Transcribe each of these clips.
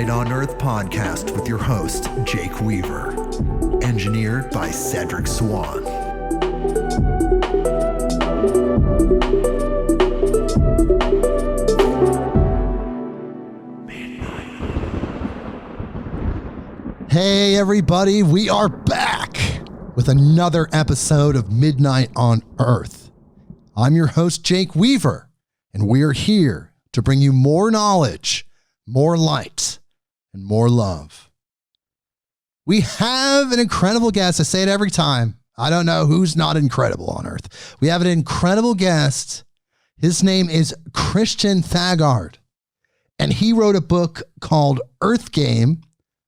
Midnight on Earth podcast with your host, Jake Weaver. Engineered by Cedric Swan. Hey everybody, we are back with another episode of Midnight on Earth. I'm your host, Jake Weaver, and we are here to bring you more knowledge, more light, and more love. We have an incredible guest. I say it every time. I don't know who's not incredible on Earth. We have an incredible guest. His name is Christian Thagard, and he wrote a book called Earth Game,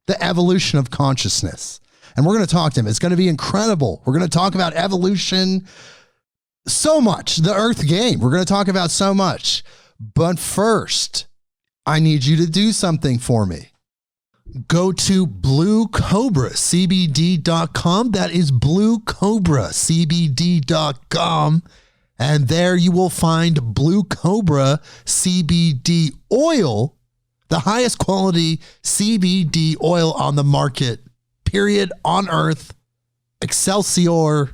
The Evolution of Consciousness. And we're going to talk to him. It's going to be incredible. We're going to talk about evolution so much. The Earth Game. We're going to talk about so much. But first, I need you to do something for me. Go to bluecobracbd.com. That is bluecobracbd.com. And there you will find Blue Cobra CBD oil, the highest quality CBD oil on the market, period, on Earth, Excelsior,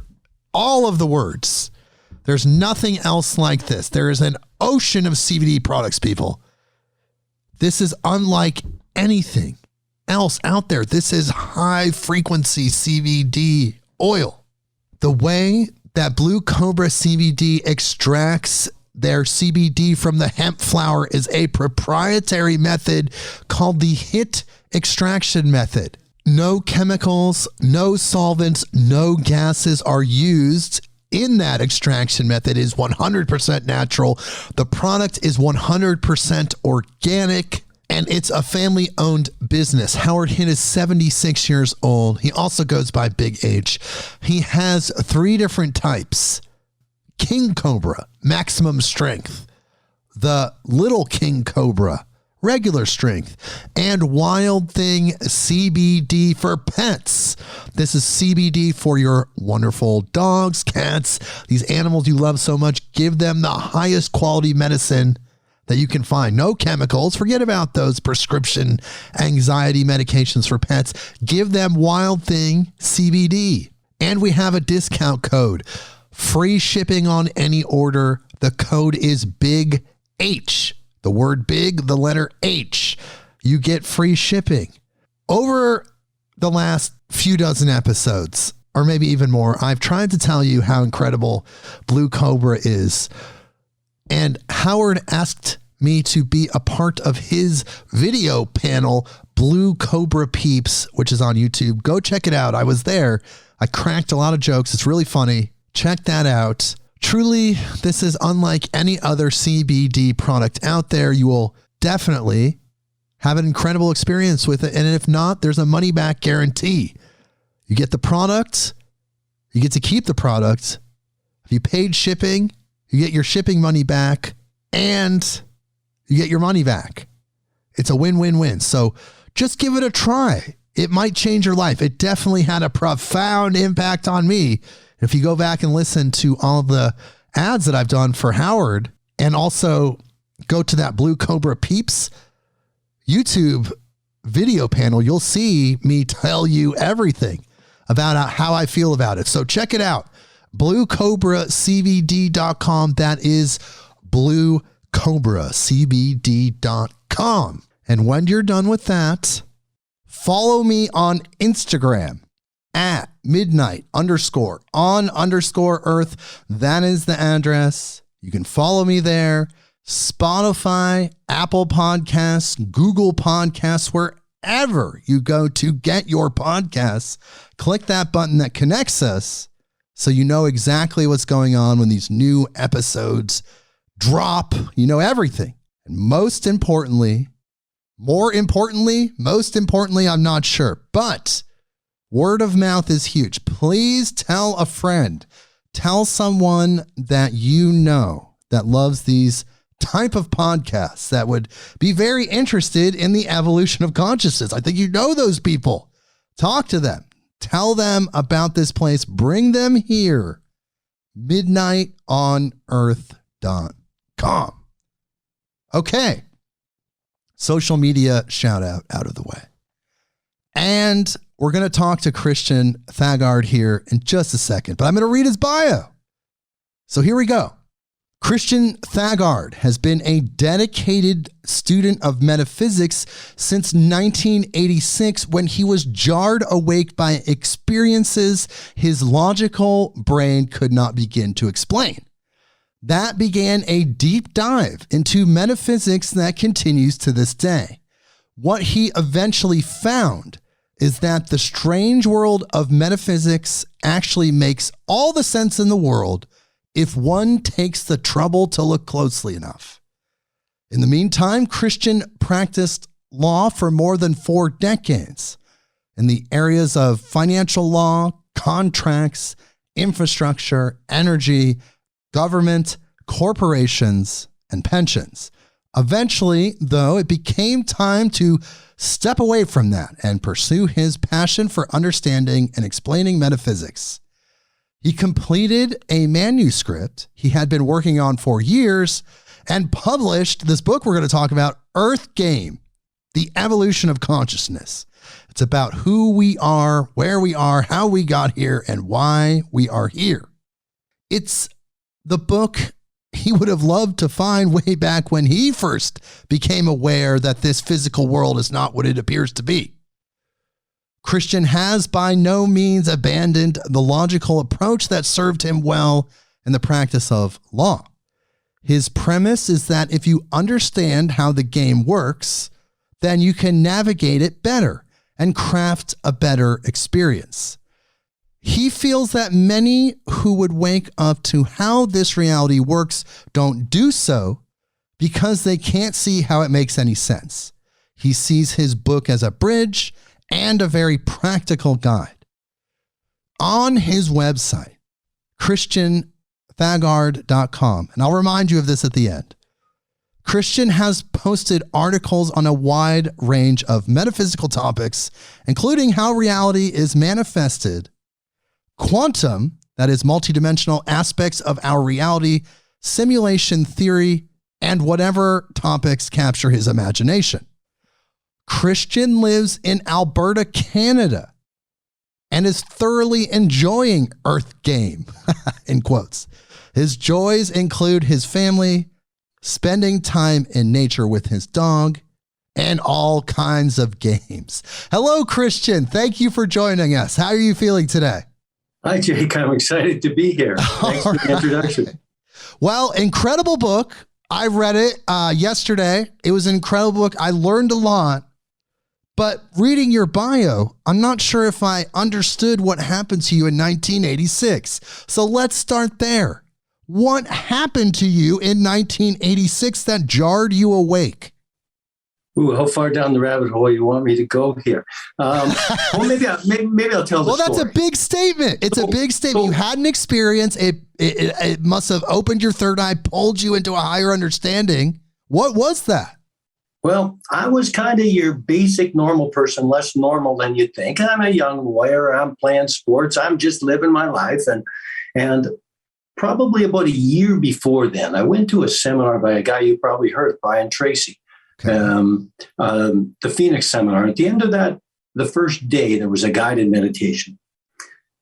all of the words. There's nothing else like this. There is an ocean of CBD products, people. This is unlike anything else out there. This is high frequency CBD oil. The way that Blue Cobra CBD extracts their CBD from the hemp flower is a proprietary method called the HIT extraction method. No chemicals, no solvents, no gases are used in that extraction method. It is 100% natural. The product is 100% organic, and it's a family-owned business. Howard Hitt is 76 years old. He also goes by Big H. He has 3 different types. King Cobra, maximum strength. The Little King Cobra, regular strength. And Wild Thing CBD for pets. This is CBD for your wonderful dogs, cats, these animals you love so much. Give them the highest quality medicine that you can find. No chemicals. Forget about those prescription anxiety medications for pets. Give them Wild Thing CBD. And we have a discount code. Free shipping on any order. The code is Big H. The word big, the letter H. You get free shipping. Over the last few dozen episodes, or maybe even more, I've tried to tell you how incredible Blue Cobra is. And Howard asked me to be a part of his video panel, Blue Cobra Peeps, which is on YouTube. Go check it out. I was there. I cracked a lot of jokes. It's really funny. Check that out. Truly, this is unlike any other CBD product out there. You will definitely have an incredible experience with it. And if not, there's a money back guarantee. You get the product, you get to keep the product. If you paid shipping, you get your shipping money back and you get your money back. It's a win-win-win. So just give it a try. It might change your life. It definitely had a profound impact on me. If you go back and listen to all the ads that I've done for Howard, and also go to that Blue Cobra Peeps YouTube video panel, you'll see me tell you everything about how I feel about it. So check it out. BlueCobraCBD.com. That is BlueCobraCBD.com. And when you're done with that, follow me on Instagram at midnight_on_earth. That is the address. You can follow me there. Spotify, Apple Podcasts, Google Podcasts, wherever you go to get your podcasts, click that button that connects us so you know exactly what's going on when these new episodes drop. You know everything. And most importantly, I'm not sure, but word of mouth is huge. Please tell a friend, tell someone that you know that loves these type of podcasts that would be very interested in the evolution of consciousness. I think you know those people. Talk to them. Tell them about this place. Bring them here. midnightonearth.com. Okay. social media shout out of the way. And we're going to talk to Christian Thagard here in just a second, but I'm going to read his bio. So here we go. Christian Thagard has been a dedicated student of metaphysics since 1986 when he was jarred awake by experiences his logical brain could not begin to explain. That began a deep dive into metaphysics that continues to this day. What he eventually found is that the strange world of metaphysics actually makes all the sense in the world if one takes the trouble to look closely enough. In the meantime, Christian practiced law for more than 4 decades in the areas of financial law, contracts, infrastructure, energy, government, corporations, and pensions. Eventually, though, it became time to step away from that and pursue his passion for understanding and explaining metaphysics. He completed a manuscript he had been working on for years and published this book we're going to talk about, Earth Game, The Evolution of Consciousness. It's about who we are, where we are, how we got here, and why we are here. It's the book he would have loved to find way back when he first became aware that this physical world is not what it appears to be. Christian has by no means abandoned the logical approach that served him well in the practice of law. His premise is that if you understand how the game works, then you can navigate it better and craft a better experience. He feels that many who would wake up to how this reality works don't do so because they can't see how it makes any sense. He sees his book as a bridge and a very practical guide. On his website, christianthagard.com, and I'll remind you of this at the end, Christian has posted articles on a wide range of metaphysical topics, including how reality is manifested, quantum, that is multidimensional aspects of our reality, simulation theory, and whatever topics capture his imagination. Christian lives in Alberta, Canada, and is thoroughly enjoying Earth Game, in quotes. His joys include his family, spending time in nature with his dog, and all kinds of games. Hello, Christian. Thank you for joining us. How are you feeling today? Hi, Jake. I'm excited to be here. Thanks for the introduction. Well, incredible book. I read it yesterday. It was an incredible book. I learned a lot. But reading your bio, I'm not sure if I understood what happened to you in 1986. So let's start there. What happened to you in 1986 that jarred you awake? Ooh, how far down the rabbit hole you want me to go here? Well, maybe I'll tell the story. Well, that's a big statement. It's a big statement. You had an experience. It must have opened your third eye, pulled you into a higher understanding. What was that? Well, I was kind of your basic normal person, less normal than you'd think. I'm a young lawyer. I'm playing sports. I'm just living my life. And probably about a year before then, I went to a seminar by a guy you probably heard, Brian Tracy, okay. The Phoenix seminar. At the end of that, the first day, there was a guided meditation.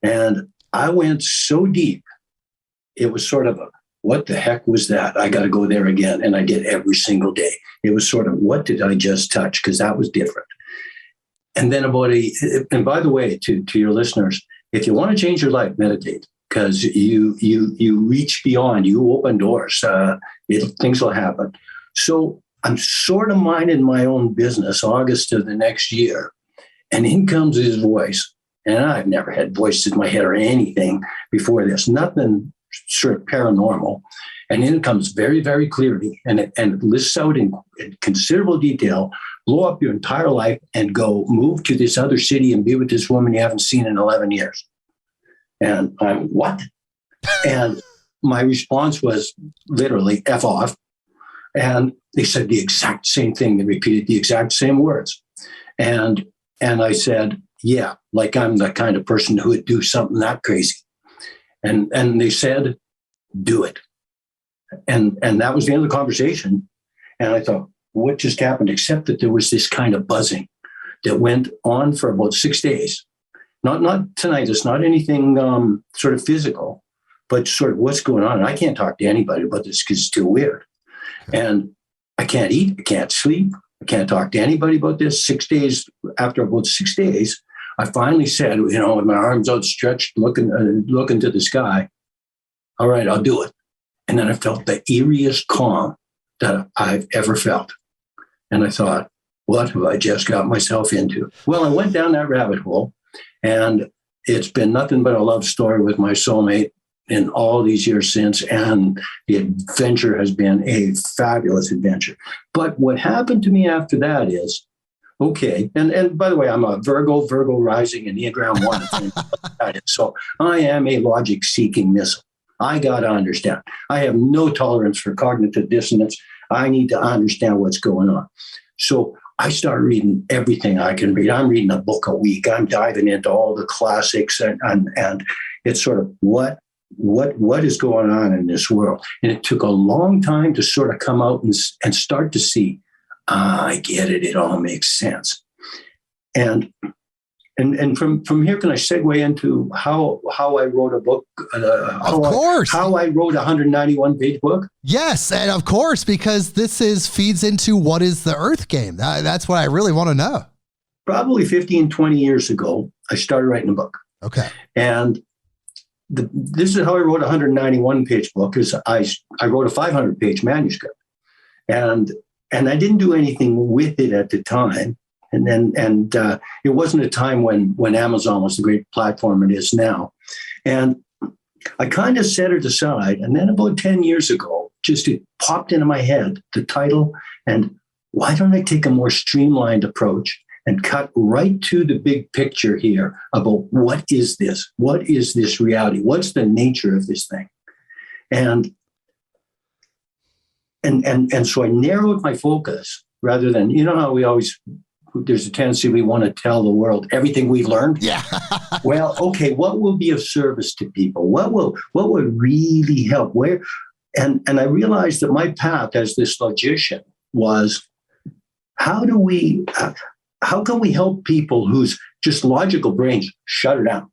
And I went so deep, it was sort of a, what the heck was that? I got to go there again. And I did every single day. It was sort of, what did I just touch? Because that was different. And then and by the way, to your listeners, if you want to change your life, meditate, because you reach beyond, you open doors, things will happen. So I'm sort of minding my own business, August of the next year. And in comes his voice. And I've never had voices in my head or anything before this, nothing sort of paranormal. And then it comes very, very clearly, and it lists out in considerable detail, blow up your entire life and go move to this other city and be with this woman you haven't seen in 11 years. And I'm, what? And my response was literally F off. And they said the exact same thing. They repeated the exact same words. And I said, yeah, like I'm the kind of person who would do something that crazy. And they said, do it. And that was the end of the conversation. And I thought, what just happened, except that there was this kind of buzzing that went on for about 6 days. Not tinnitus, not anything sort of physical, but sort of what's going on. And I can't talk to anybody about this because it's too weird. And I can't eat, I can't sleep, I can't talk to anybody about this. 6 days, after about 6 days, I finally said, with my arms outstretched, looking to the sky, all right, I'll do it. And then I felt the eeriest calm that I've ever felt. And I thought, what have I just got myself into? Well, I went down that rabbit hole, and it's been nothing but a love story with my soulmate in all these years since. And the adventure has been a fabulous adventure. But what happened to me after that is, okay, and by the way, I'm a Virgo rising in Enneagram 1. So I am a logic-seeking missile. I got to understand. I have no tolerance for cognitive dissonance. I need to understand what's going on. So I start reading everything I can read. I'm reading a book a week. I'm diving into all the classics, and it's sort of what is going on in this world. And it took a long time to sort of come out and start to see, I get it. It all makes sense. And from here, can I segue into how I wrote a book? Of course. How I wrote a 191-page book? Yes, and of course, because this feeds into what is the Earth game. That's what I really want to know. Probably 15, 20 years ago, I started writing a book. Okay. And this is how I wrote a 191-page book, is I wrote a 500-page manuscript. And I didn't do anything with it at the time. And it wasn't a time when Amazon was the great platform it is now. And I kind of set it aside. And then about 10 years ago, just it popped into my head, the title, and why don't I take a more streamlined approach and cut right to the big picture here about what is this? What is this reality? What's the nature of this thing? And so I narrowed my focus rather than, how we always, there's a tendency we want to tell the world everything we've learned. Yeah. Well, okay, what will be of service to people? What would really help? Where? And I realized that my path as this logician was, how can we help people whose just logical brains shut it down?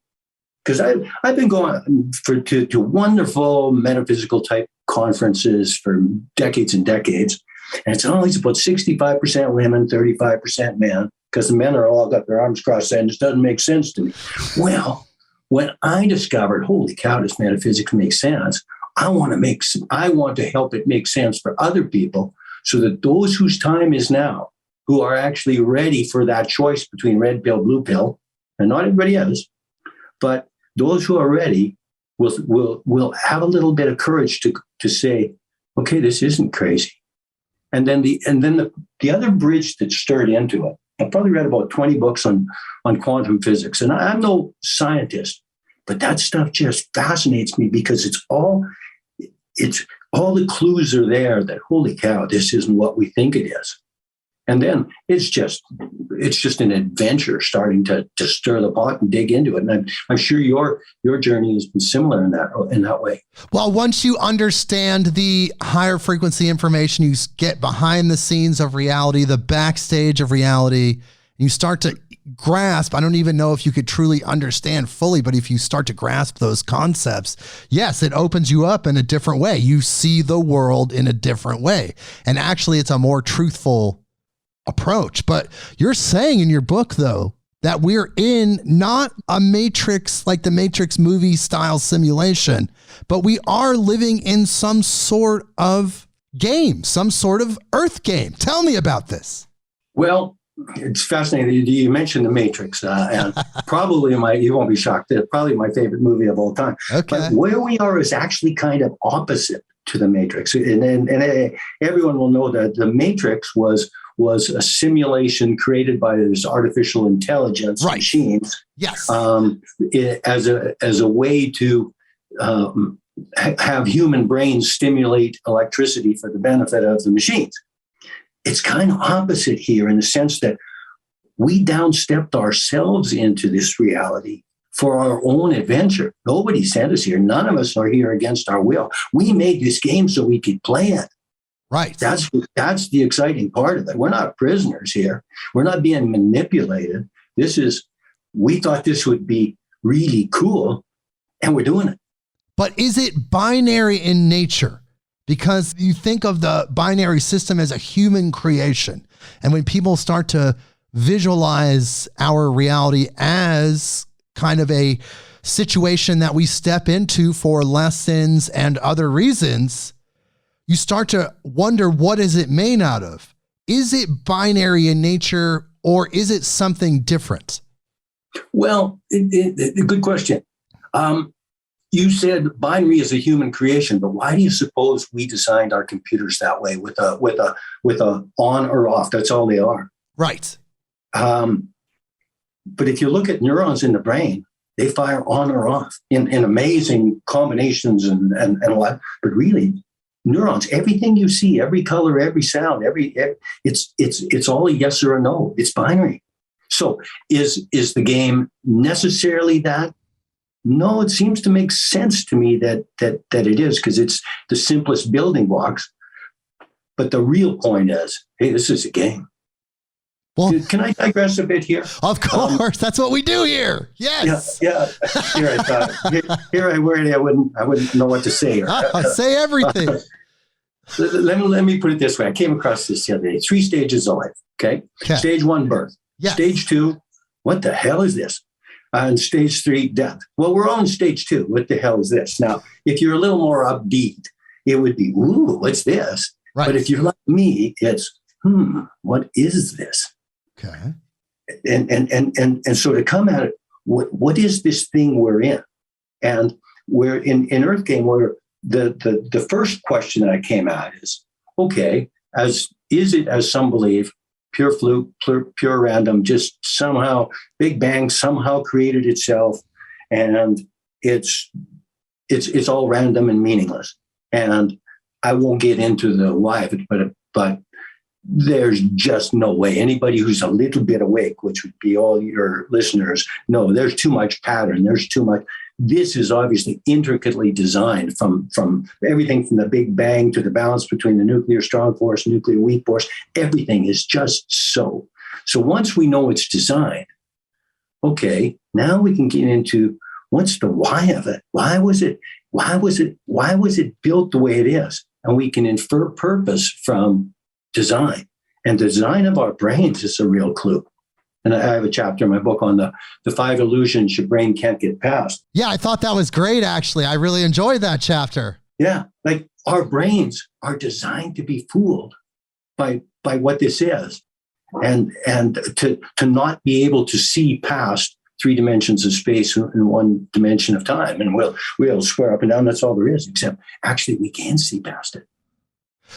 Because I've been going to wonderful metaphysical type conferences for decades and decades. And it's always about 65% women, 35% men, because the men are all got their arms crossed saying this doesn't make sense to me. Well, when I discovered, holy cow, this metaphysics makes sense, I want to help it make sense for other people so that those whose time is now, who are actually ready for that choice between red pill, blue pill, and not everybody is, but those who are ready will have a little bit of courage to say, okay, this isn't crazy. And then the other bridge that stirred into it, I've probably read about 20 books on quantum physics. And I'm no scientist, but that stuff just fascinates me because it's all the clues are there that, holy cow, this isn't what we think it is. And then it's just an adventure starting to stir the pot and dig into it. And I'm sure your journey has been similar in that way. Well, once you understand the higher frequency information, you get behind the scenes of reality, the backstage of reality, you start to grasp. I don't even know if you could truly understand fully, but if you start to grasp those concepts, yes, it opens you up in a different way. You see the world in a different way. And actually, it's a more truthful approach. But you're saying in your book, though, that we're in not a Matrix, like the Matrix movie style simulation, but we are living in some sort of game, some sort of Earth game. Tell me about this. Well, it's fascinating. You mentioned the Matrix, and probably you won't be shocked, it's probably my favorite movie of all time. Okay. But where we are is actually kind of opposite to the Matrix. And everyone will know that the Matrix was a simulation created by this artificial intelligence machines. Yes. As a way to have human brains stimulate electricity for the benefit of the machines. It's kind of opposite here in the sense that we downstepped ourselves into this reality for our own adventure. Nobody sent us here. None of us are here against our will. We made this game so we could play it. Right. That's the exciting part of it. We're not prisoners here. We're not being manipulated. We thought this would be really cool, and we're doing it. But is it binary in nature? Because you think of the binary system as a human creation. And when people start to visualize our reality as kind of a situation that we step into for lessons and other reasons, you start to wonder, what is it made out of? Is it binary in nature, or is it something different? Well, good question. You said binary is a human creation, but why do you suppose we designed our computers that way with a on or off? That's all they are. Right. But if you look at neurons in the brain, they fire on or off in amazing combinations and what. But really, neurons, everything you see, every color, every sound, it's all a yes or a no. It's binary. So is the game necessarily that? No, it seems to make sense to me that it is, because it's the simplest building blocks. But the real point is, hey, this is a game. Well, can I digress a bit here? Of course, that's what we do here. Yes. Yeah. Here I thought. Here I worried I wouldn't know what to say. Say everything. Let me put it this way. I came across this the other day. 3 stages of life. Okay. Stage 1, birth. Yes. Stage 2, what the hell is this? And stage 3, death. Well, we're on stage 2. What the hell is this? Now, if you're a little more upbeat, it would be, ooh, what's this? Right. But if you're like me, it's, what is this? Okay. And so to come at it, what is this thing we're in? And we're in Earth Game, where the first question that I came at is, okay, is it, as some believe, pure fluke, pure random, just somehow Big Bang somehow created itself, and it's all random and meaningless. And I won't get into the why of it, but there's just no way. Anybody who's a little bit awake, which would be all your listeners, no, there's too much pattern. There's too much. This is obviously intricately designed from everything from the Big Bang to the balance between the nuclear strong force, nuclear weak force. Everything is just so. So once we know it's designed, okay, now we can get into what's the why of it? Why was it built the way it is? And we can infer purpose from design. And the design of our brains is a real clue. And I have a chapter in my book on the 5 illusions your brain can't get past. Yeah, I thought that was great, actually. I really enjoyed that chapter. Yeah, like our brains are designed to be fooled by what this is, and to not be able to see past 3 dimensions of space and 1 dimension of time. And we'll square up and down, that's all there is, except actually we can see past it.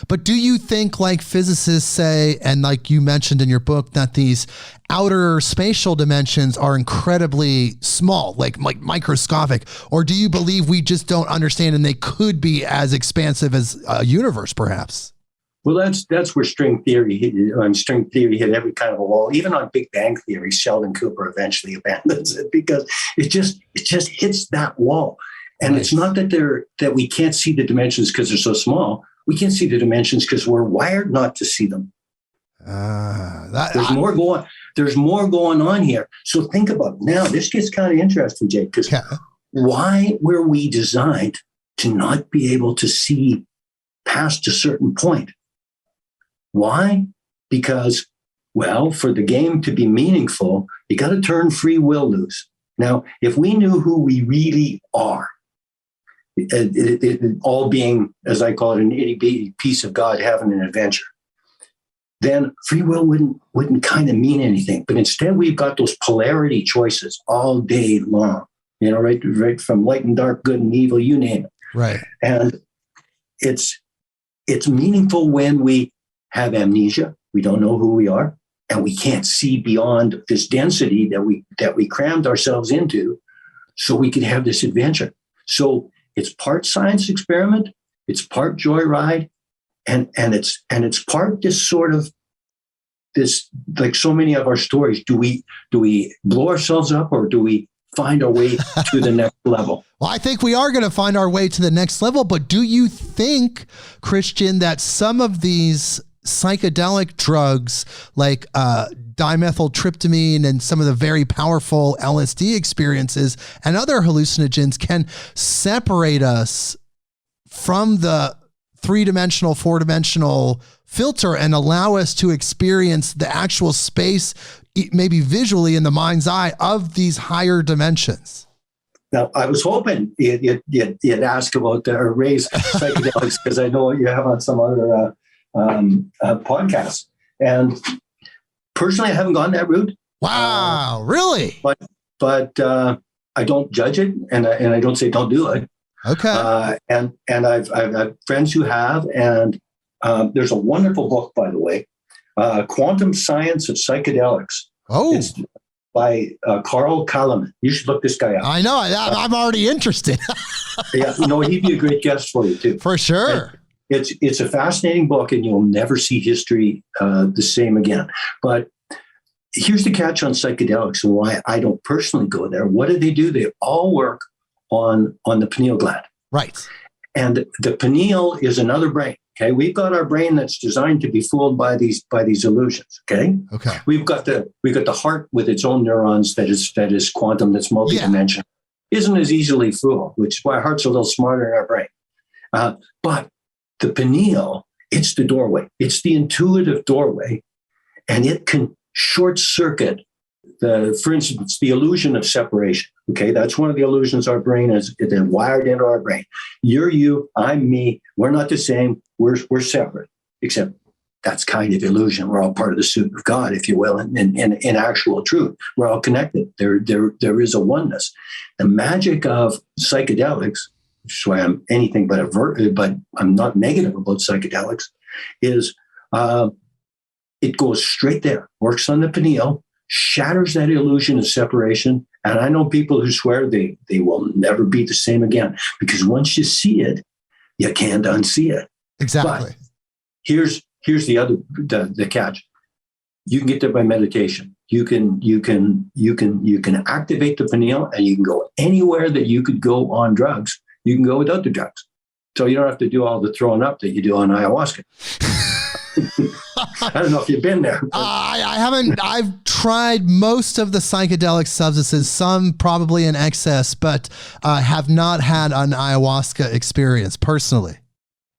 But do you think, like physicists say, and like you mentioned in your book, that these outer spatial dimensions are incredibly small, like microscopic? Or do you believe we just don't understand and they could be as expansive as a universe, perhaps? Well, that's where string theory hit every kind of a wall. Even on Big Bang Theory, Sheldon Cooper eventually abandons it because it just hits that wall. And It's not that we can't see the dimensions because they're so small. We can't see the dimensions because we're wired not to see them. There's more going on here. So think about it. Now. This gets kind of interesting, Jake, because why were we designed to not be able to see past a certain point? Why? Because, well, for the game to be meaningful, you got to turn free will loose. Now, if we knew who we really are, it all being, as I call it, an itty-bitty piece of God having an adventure, then free will wouldn't kind of mean anything. But instead, we've got those polarity choices all day long, right from light and dark, good and evil, you name it. Right. And it's meaningful when we have amnesia. We don't know who we are, and we can't see beyond this density that we crammed ourselves into, so we could have this adventure. So it's part science experiment, it's part joyride, and it's part this sort of this, like so many of our stories. Do we blow ourselves up, or do we find our way to the next level. Well, I think we are going to find our way to the next level, but do you think, Christian, that some of these psychedelic drugs like dimethyltryptamine and some of the very powerful LSD experiences and other hallucinogens can separate us from the three-dimensional, four-dimensional filter and allow us to experience the actual space, maybe visually in the mind's eye, of these higher dimensions? Now, I was hoping you'd ask about or raise psychedelics, because I know you have on some other podcasts. And personally, I haven't gone that route. Wow, really? But I don't judge it, and I don't say don't do it. Okay. And I've friends who have, and there's a wonderful book, by the way, Quantum Science of Psychedelics. Oh. It's by Carl Kalaman. You should look this guy up. I know. I'm already interested. Yeah, he'd be a great guest for you too. For sure. And it's a fascinating book, and you'll never see history the same again. But here's the catch on psychedelics and why I don't personally go there. What do? They all work on the pineal gland. Right. And the pineal is another brain. Okay. We've got our brain that's designed to be fooled by these illusions. Okay. Okay. We've got the heart with its own neurons that is quantum, that's multidimensional. Yeah. Isn't as easily fooled, which is why our heart's a little smarter in our brain. But the pineal, it's the doorway. It's the intuitive doorway, and it can short circuit for instance, the illusion of separation. Okay, that's one of the illusions our brain is wired into our brain. You're you, I'm me. We're not the same. We're separate. Except that's kind of illusion. We're all part of the suit of God, if you will, in actual truth. We're all connected. There is a oneness. The magic of psychedelics, which is why I'm anything but I'm not negative about psychedelics, is it goes straight there, works on the pineal, shatters that illusion of separation. And I know people who swear they will never be the same again, because once you see it, you can't unsee it. Exactly. But here's the catch. You can get there by meditation. You can activate the pineal, and you can go anywhere that you could go on drugs. You can go without the drugs. So you don't have to do all the throwing up that you do on ayahuasca. I don't know if you've been there. I haven't. I've tried most of the psychedelic substances, some probably in excess, but have not had an ayahuasca experience personally.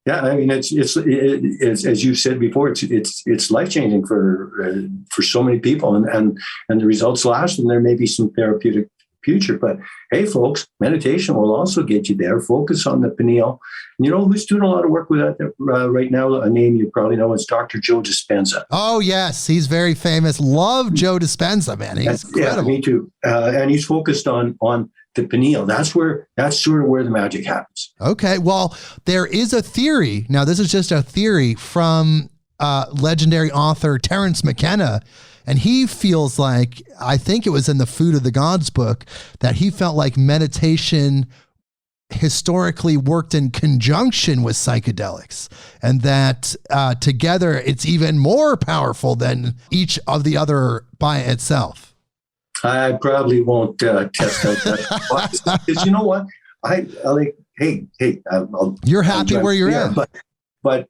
Yeah, I mean, it's as you said before, it's life-changing for so many people, and the results last, and there may be some therapeutic future. But hey, folks, meditation will also get you there. Focus on the pineal. And you know who's doing a lot of work with that right now? A name you probably know is Dr. Joe Dispenza. Oh, yes. He's very famous. Love Joe Dispenza, man. He's incredible. Yeah, me too. And he's focused on the pineal. That's sort of where the magic happens. Okay. Well, there is a theory. Now, this is just a theory from legendary author Terence McKenna. And he feels like, I think it was in the Food of the Gods book, that he felt like meditation historically worked in conjunction with psychedelics, and that together it's even more powerful than each of the other by itself. I probably won't test out that. Because you know what? I like, hey, you're happy where you're at. But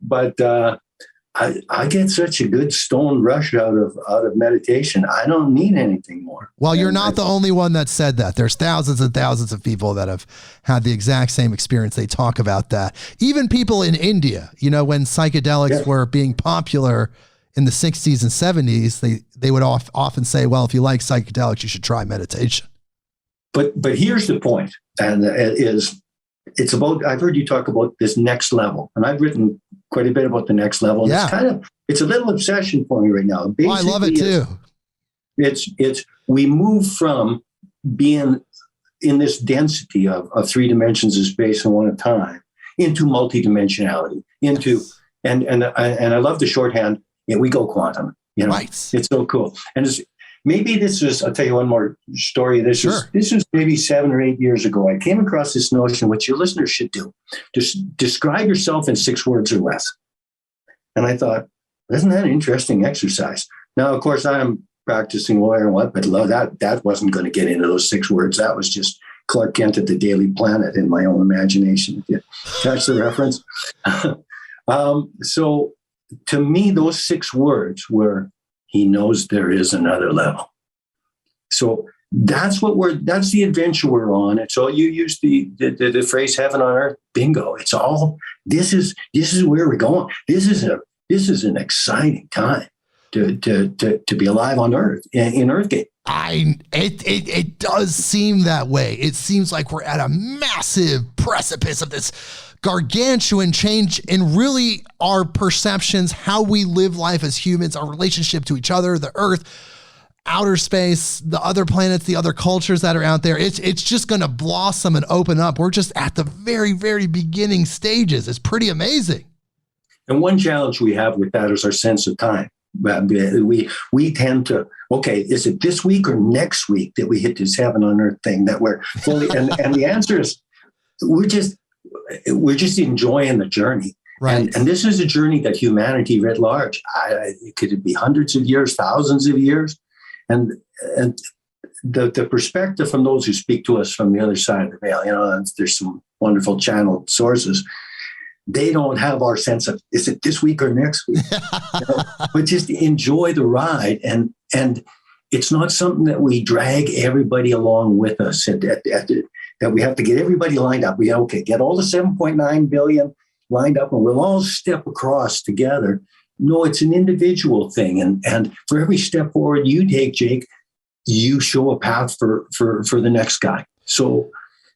I get such a good stone rush out of meditation. I don't need anything more. Well, you're not the only one that said that. There's thousands and thousands of people that have had the exact same experience. They talk about that. Even people in India, when psychedelics were being popular in the 60s and 70s, they would often say, well, if you like psychedelics, you should try meditation. But here's the point, and it's about, I've heard you talk about this next level, and I've written quite a bit about the next level. And it's a little obsession for me right now. Basically, I love it too. It's we move from being in this density of three dimensions of space and one at a time into multidimensionality, and I love the shorthand. We go quantum. Right. It's so cool. And I'll tell you one more story. This was maybe 7 or 8 years ago. I came across this notion, which your listeners should do. Just describe yourself in 6 words or less. And I thought, isn't that an interesting exercise? Now, of course, I'm practicing lawyer and what, but that wasn't going to get into those 6 words. That was just Clark Kent at the Daily Planet in my own imagination. If you catch the reference. So to me, those 6 words were, he knows there is another level. So that's the adventure we're on. And so you use the phrase heaven on earth, bingo. It's all, this is where we're going. This is an exciting time to be alive on earth in Earthgate. It does seem that way. It seems like we're at a massive precipice of this gargantuan change in really our perceptions, how we live life as humans, our relationship to each other, the earth, outer space, the other planets, the other cultures that are out there. It's just going to blossom and open up. We're just at the very, very beginning stages. It's pretty amazing. And one challenge we have with that is our sense of time. We tend to, okay, is it this week or next week that we hit this heaven on earth thing that we're fully, and the answer is we're just enjoying the journey. Right. And this is a journey that humanity writ large, it could be hundreds of years, thousands of years. And the perspective from those who speak to us from the other side of the veil, there's some wonderful channeled sources. They don't have our sense of, is it this week or next week? But just enjoy the ride. And it's not something that we drag everybody along with us that we have to get everybody lined up. Get all the 7.9 billion lined up and we'll all step across together. No, it's an individual thing. And for every step forward you take, Jake, you show a path for the next guy. So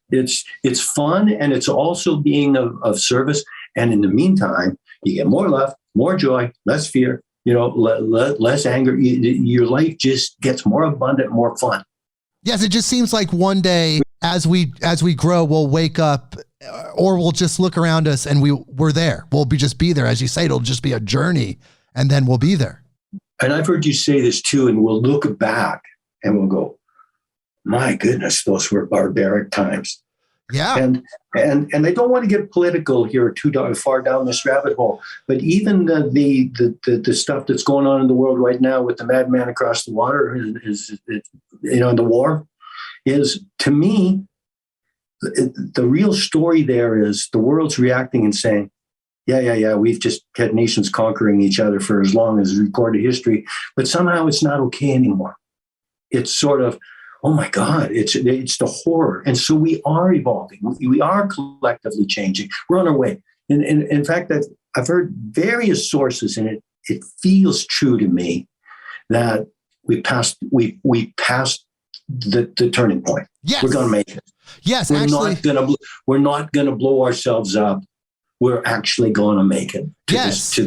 it's fun, and it's also being of service. And in the meantime, you get more love, more joy, less fear, less anger. Your life just gets more abundant, more fun. Yes, it just seems like one day as we grow, we'll wake up or we'll just look around us and we're there. We'll just be there. As you say, it'll just be a journey and then we'll be there. And I've heard you say this too, and we'll look back and we'll go, my goodness, those were barbaric times. Yeah. And I don't want to get political here too far down this rabbit hole, but even the stuff that's going on in the world right now with the madman across the water is the war is, to me, the real story there is the world's reacting and saying, yeah, we've just had nations conquering each other for as long as recorded history, but somehow it's not okay anymore. It's sort of, oh my God, it's the horror. And so we are evolving. We are collectively changing. We're on our way. And in fact, I've heard various sources, and it feels true to me that we passed the turning point. Yes. We're going to make it. Yes, we're not going to blow ourselves up. We're actually going to make it. Yes.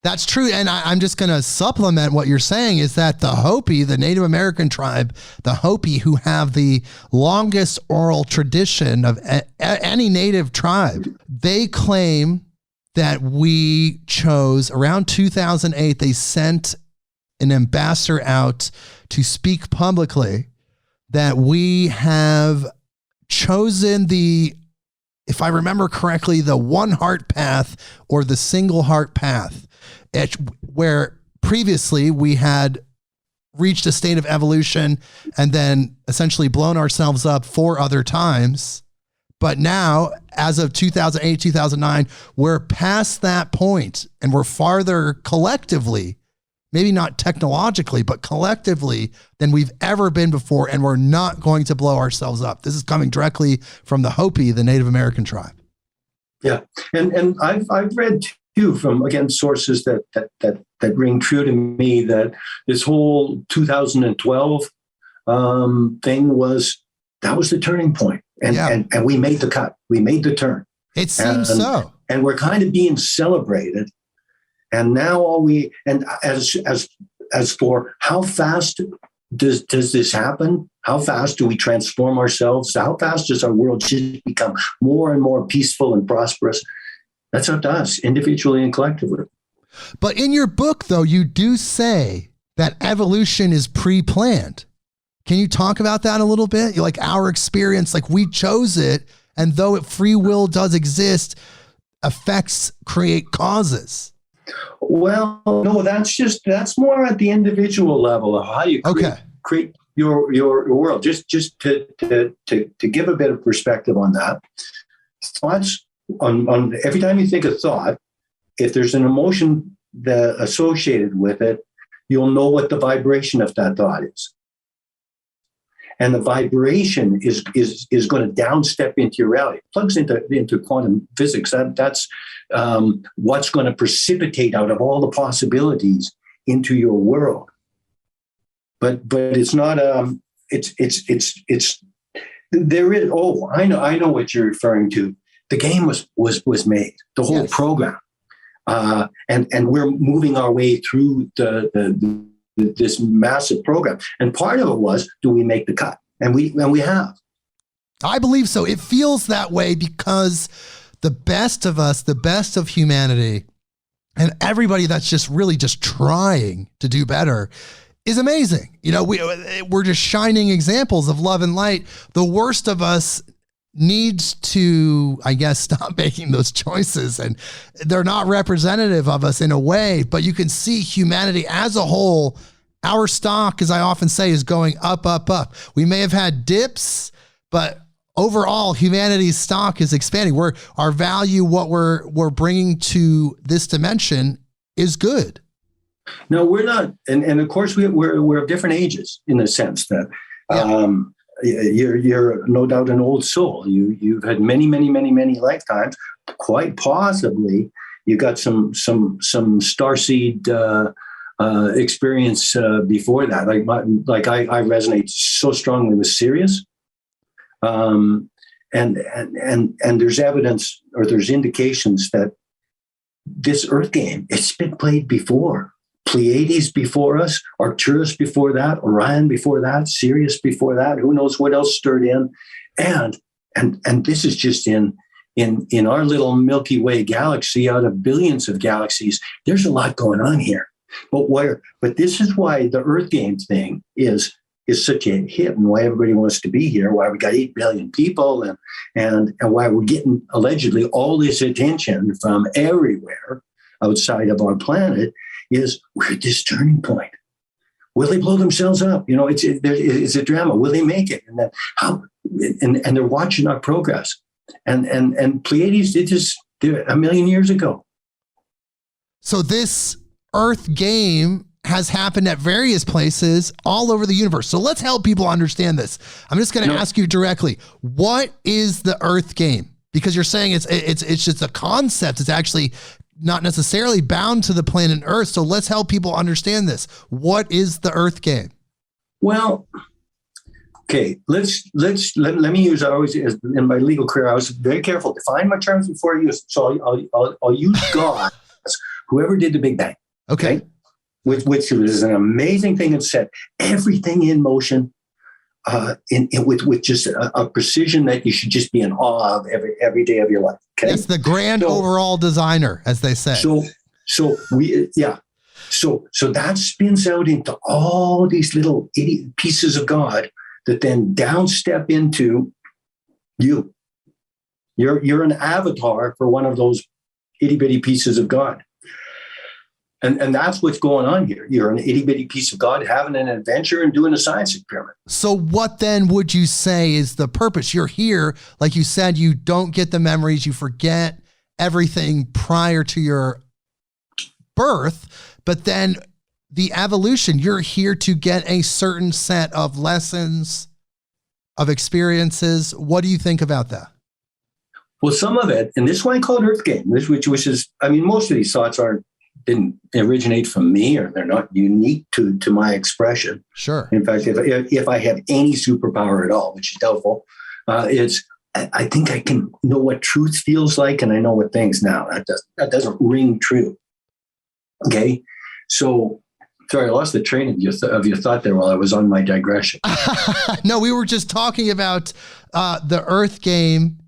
That's true. And I'm just going to supplement what you're saying is that the Hopi, the Native American tribe, the Hopi, who have the longest oral tradition of any native tribe, they claim that we chose around 2008, they sent an ambassador out to speak publicly that we have chosen if I remember correctly, the one heart path or the single heart path, where previously we had reached a state of evolution and then essentially blown ourselves up 4 other times. But now, as of 2008, 2009, we're past that point and we're farther collectively, maybe not technologically, but collectively than we've ever been before. And we're not going to blow ourselves up. This is coming directly from the Hopi, the Native American tribe. Yeah. And I've read too from, again, sources that ring true to me that this whole 2012 thing was the turning point. And we made the cut. We made the turn. It seems so. And we're kind of being celebrated. And now as for how fast does this happen? How fast do we transform ourselves? How fast does our world just become more and more peaceful and prosperous? That's up to us, individually and collectively. But in your book, though, you do say that evolution is pre-planned. Can you talk about that a little bit? You're like, our experience, like we chose it, and though free will does exist, effects create causes. Well, no, that's more at the individual level of how you create your world. Just to give a bit of perspective on that. Thoughts on every time you think a thought, if there's an emotion associated with it, you'll know what the vibration of that thought is. And the vibration is going to downstep into your reality. It plugs into quantum physics. That's what's going to precipitate out of all the possibilities into your world. But it's not. It's there is. Oh, I know what you're referring to. The game was made. The whole program, and we're moving our way through this massive program. And part of it was, do we make the cut? And we have. I believe so. It feels that way because the best of us, the best of humanity, and everybody that's just really just trying to do better is amazing. You know, we're just shining examples of love and light. The worst of us needs to, I guess, stop making those choices, and they're not representative of us in a way, but you can see humanity as a whole. Our stock, as I often say, is going up, up, up. We may have had dips, but overall, humanity's stock is expanding. Our value, what we're bringing to this dimension, is good. No, we're not, and of course we're of different ages in the sense that you're no doubt an old soul. You've had many lifetimes. Quite possibly, you got some starseed experience before that. I resonate so strongly with Sirius, and there's evidence or there's indications that this Earth game, it's been played before. Pleiades before us, Arcturus before that, Orion before that, Sirius before that. Who knows what else stirred in, and this is just in our little Milky Way galaxy out of billions of galaxies. There's a lot going on here. But this is why the Earth game thing is such a hit, and why everybody wants to be here, why we got 8 billion people, and why we're getting allegedly all this attention from everywhere outside of our planet. Is we're at this turning point. Will they blow themselves up? You know, it's a drama. Will they make it? And then how? And they're watching our progress. And Pleiades did this 1 million years ago. So this Earth game has happened at various places all over the universe. So let's help people understand this. I'm just going to ask you directly: what is the Earth game? Because you're saying it's just a concept. It's actually not necessarily bound to the planet Earth. So let's help people understand this. What is the Earth game? Well, okay, let me use, I always, in my legal career, I was very careful to define my terms before I use it. So I'll use God, whoever did the Big Bang. Okay. Which is an amazing thing and set everything in motion with just a precision that you should just be in awe of every day of your life. Okay? It's the grand overall designer, as they say. So that spins out into all these little pieces of God that then downstep into you. You're an avatar for one of those itty bitty pieces of God. And that's what's going on here. You're an itty bitty piece of God having an adventure and doing a science experiment. So what then would you say is the purpose? You're here, like you said, you don't get the memories, you forget everything prior to your birth, but then the evolution, you're here to get a certain set of lessons, of experiences. What do you think about that? Well, some of it, and this is why I call it Earth Game, which is, I mean, most of these thoughts didn't originate from me, or they're not unique to my expression. Sure. In fact, if I have any superpower at all, which is doubtful, I think I can know what truth feels like, and I know what things now. That doesn't ring true. Okay, so sorry, I lost the train of your thought there while I was on my digression. No, we were just talking about the Earth Game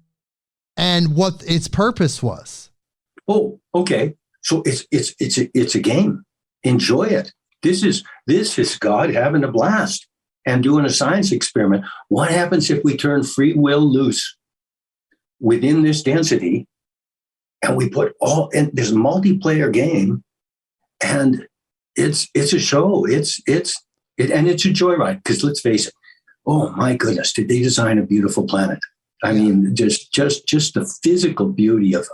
and what its purpose was. Oh, okay. So it's a game. Enjoy it. This is God having a blast and doing a science experiment. What happens if we turn free will loose within this density, and we put in this multiplayer game And it's a show. And it's a joyride, because let's face it. Oh my goodness, did they design a beautiful planet? I mean, just the physical beauty of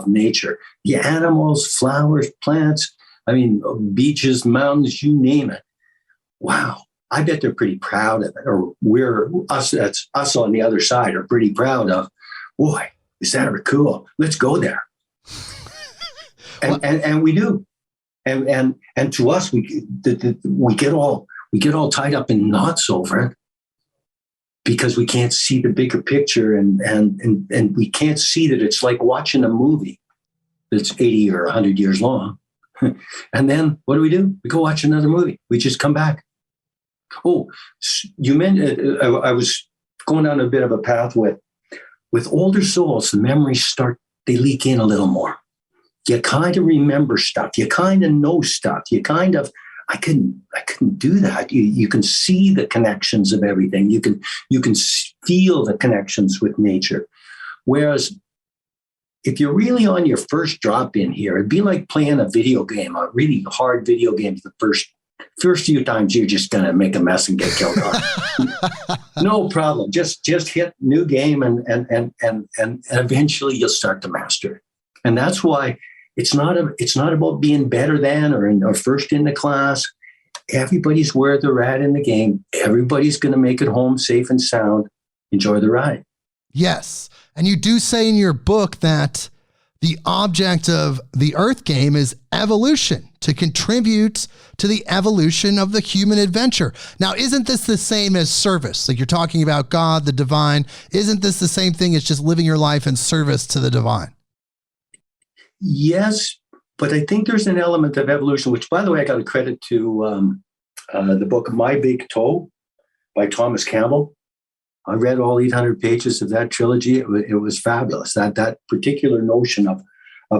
nature, the animals, flowers, plants. I mean, beaches, mountains, you name it. Wow. I bet they're pretty proud of it. Or that's us on the other side are pretty proud of, boy, is that cool? Let's go there. And we do. And to us, we get all tied up in knots over it, because we can't see the bigger picture, and we can't see that it's like watching a movie that's 80 or 100 years long. And then what do? We go watch another movie. We just come back. Oh, you mentioned, I was going down a bit of a path with older souls. The memories they leak in a little more. You kind of remember stuff. You kind of know stuff. You kind of, I couldn't do that. You can see the connections of everything. You can feel the connections with nature. Whereas if you're really on your first drop in here, it'd be like playing a video game, a really hard video game. The first few times you're just going to make a mess and get killed off. No problem. Just hit new game and eventually you'll start to master it. And that's why it's not about being better than or first in the class. Everybody's where they're at in the game. Everybody's going to make it home safe and sound. Enjoy the ride. Yes. And you do say in your book that the object of the Earth game is evolution, to contribute to the evolution of the human adventure. Now, isn't this the same as service? Like, you're talking about God, the divine. Isn't this the same thing as just living your life in service to the divine? Yes, but I think there's an element of evolution, which, by the way, I got to credit to the book My Big Toe by Thomas Campbell. I read all 800 pages of that trilogy. It was fabulous. That particular notion of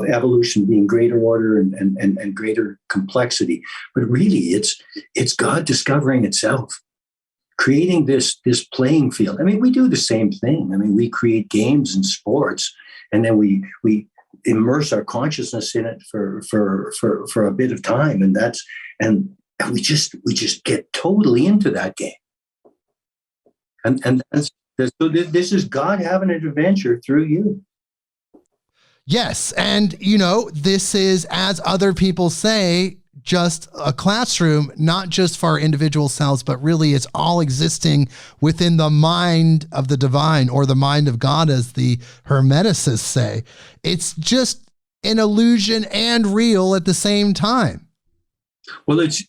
evolution being greater order and greater complexity. But really, it's God discovering itself, creating this playing field. I mean, we do the same thing. I mean, we create games and sports, and then we immerse our consciousness in it for a bit of time, and we just get totally into that game. And so this is God having an adventure through you. Yes. And, this is, as other people say, just a classroom, not just for our individual selves, but really it's all existing within the mind of the divine, or the mind of God, as the Hermeticists say. It's just an illusion and real at the same time. Well, it's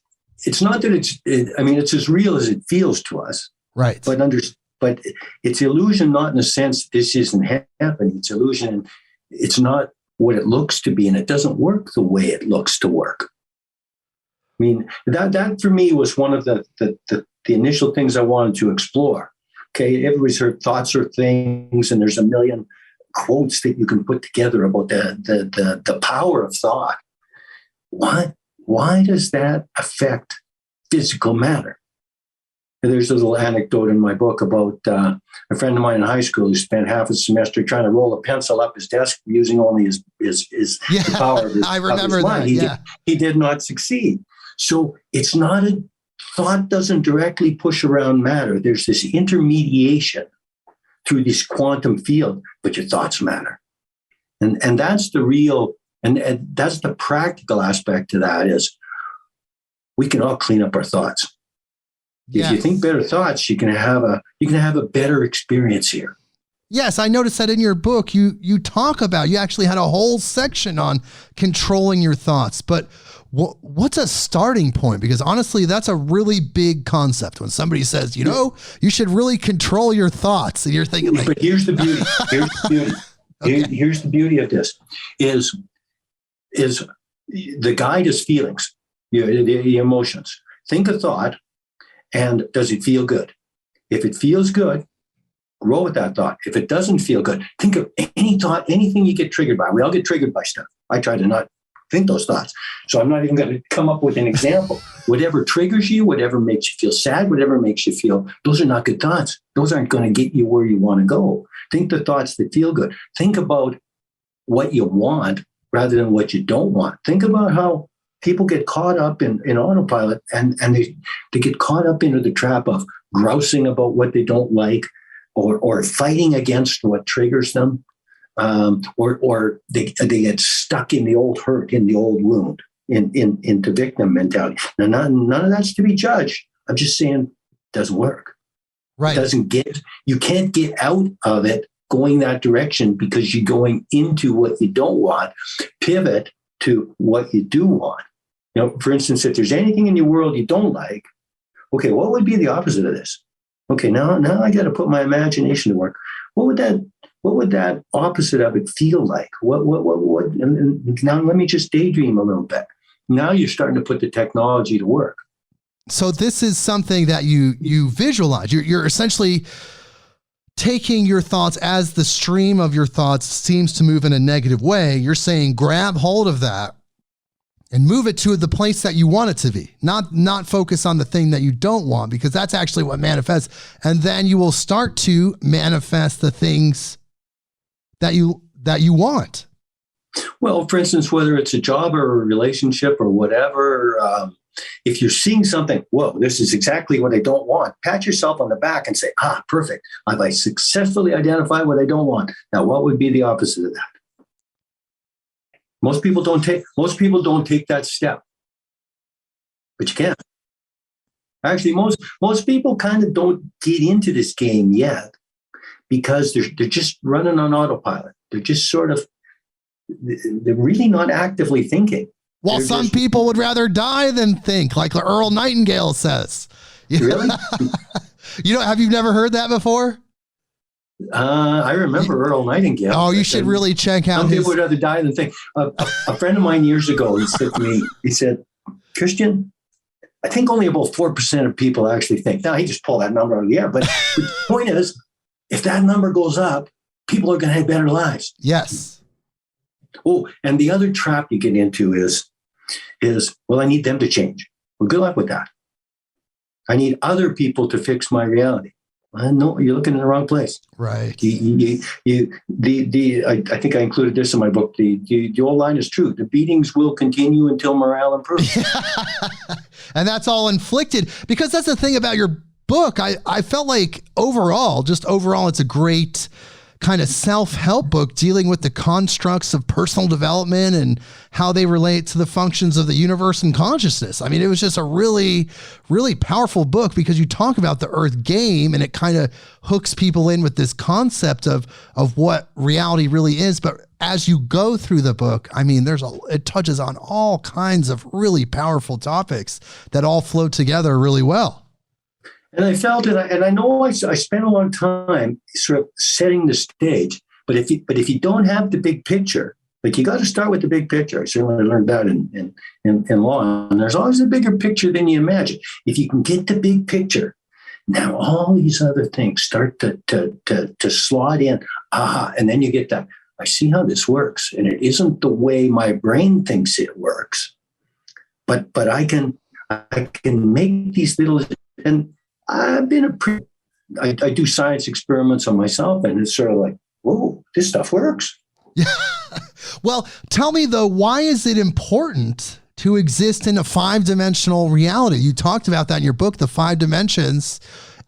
not that it's as real as it feels to us. Right. But it's illusion, not in the sense that this isn't happening. It's illusion. It's not what it looks to be, and it doesn't work the way it looks to work. I mean, that for me was one of the initial things I wanted to explore. Okay, everybody's heard thoughts are things, and there's a million quotes that you can put together about the power of thought. Why does that affect physical matter? There's a little anecdote in my book about a friend of mine in high school who spent half a semester trying to roll a pencil up his desk using only the power of his, I remember of his mind. He did not succeed. So it's not thought doesn't directly push around matter. There's this intermediation through this quantum field, but your thoughts matter. And that's the real, and that's the practical aspect to that is we can all clean up our thoughts. If you think better thoughts, you can have a better experience here. Yes, I noticed that in your book, you talk about, you actually had a whole section on controlling your thoughts. But what's a starting point? Because honestly, that's a really big concept. When somebody says, you should really control your thoughts, and you're thinking like, but here's the beauty. Here's the beauty. Okay. Here's the beauty of this is the guide is feelings, the emotions. Think a thought. And does it feel good? If it feels good, grow with that thought. If it doesn't feel good, think of any thought, anything you get triggered by. We all get triggered by stuff. I try to not think those thoughts. So I'm not even going to come up with an example. Whatever triggers you, whatever makes you feel sad, whatever makes you feel, those are not good thoughts. Those aren't going to get you where you want to go. Think the thoughts that feel good. Think about what you want rather than what you don't want. Think about how people get caught up in autopilot, and they get caught up into the trap of grousing about what they don't like, or fighting against what triggers them, or they get stuck in the old hurt, in the old wound, into victim mentality. Now, none of that's to be judged. I'm just saying it doesn't work. Right. You can't get out of it going that direction, because you're going into what you don't want. Pivot to what you do want. For instance, if there's anything in your world you don't like, okay, what would be the opposite of this? Okay, now I got to put my imagination to work. What would that opposite of it feel like? And now let me just daydream a little bit. Now you're starting to put the technology to work. So this is something that you visualize. You're essentially taking your thoughts as the stream of your thoughts seems to move in a negative way. You're saying grab hold of that and move it to the place that you want it to be. Not focus on the thing that you don't want, because that's actually what manifests. And then you will start to manifest the things that you want. Well, for instance, whether it's a job or a relationship or whatever, if you're seeing something, whoa, this is exactly what I don't want, pat yourself on the back and say, perfect. I successfully identified what I don't want. Now, what would be the opposite of that? Most people don't take that step, but you can. Actually, most people kind of don't get into this game yet, because they're just running on autopilot. They're just they're really not actively thinking. Well, some people would rather die than think, like Earl Nightingale says. Really? Have you never heard that before? I remember Earl Nightingale. Oh, you should really check out. Some people would rather die than think. A friend of mine years ago, he said to me, Christian, I think only about 4% of people actually think. Now, he just pulled that number out of the air. But the point is, if that number goes up, people are going to have better lives. Yes. Oh, and the other trap you get into is, well, I need them to change. Well, good luck with that. I need other people to fix my reality. No, you're looking in the wrong place. Right. I think I included this in my book. The old line is true. The beatings will continue until morale improves. And that's all inflicted, because that's the thing about your book. I felt like overall, it's a great kind of self-help book dealing with the constructs of personal development and how they relate to the functions of the universe and consciousness. I mean, it was just a really, really powerful book, because you talk about the Earth game, and it kind of hooks people in with this concept of what reality really is. But as you go through the book, I mean, it touches on all kinds of really powerful topics that all flow together really well. And I felt it, and I know I spent a long time sort of setting the stage. But if you don't have the big picture, like, you got to start with the big picture. I certainly learned that in law. And there's always a bigger picture than you imagine. If you can get the big picture, now all these other things start to slot in. And then you get that. I see how this works, and it isn't the way my brain thinks it works. But I can make these little. And I've been I do science experiments on myself, and it's sort of like, whoa, this stuff works. Yeah. Well, tell me though, why is it important to exist in a 5-dimensional reality? You talked about that in your book, the 5 dimensions,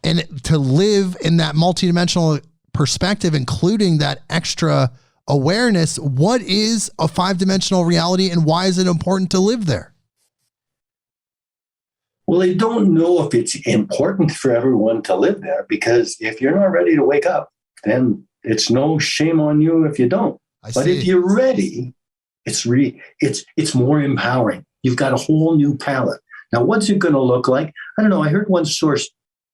and to live in that multidimensional perspective, including that extra awareness. What is a 5-dimensional reality, and why is it important to live there? Well, I don't know if it's important for everyone to live there, because if you're not ready to wake up, then it's no shame on you if you don't. But if you're ready, it's more empowering. You've got a whole new palette. Now, what's it going to look like? I don't know. I heard one source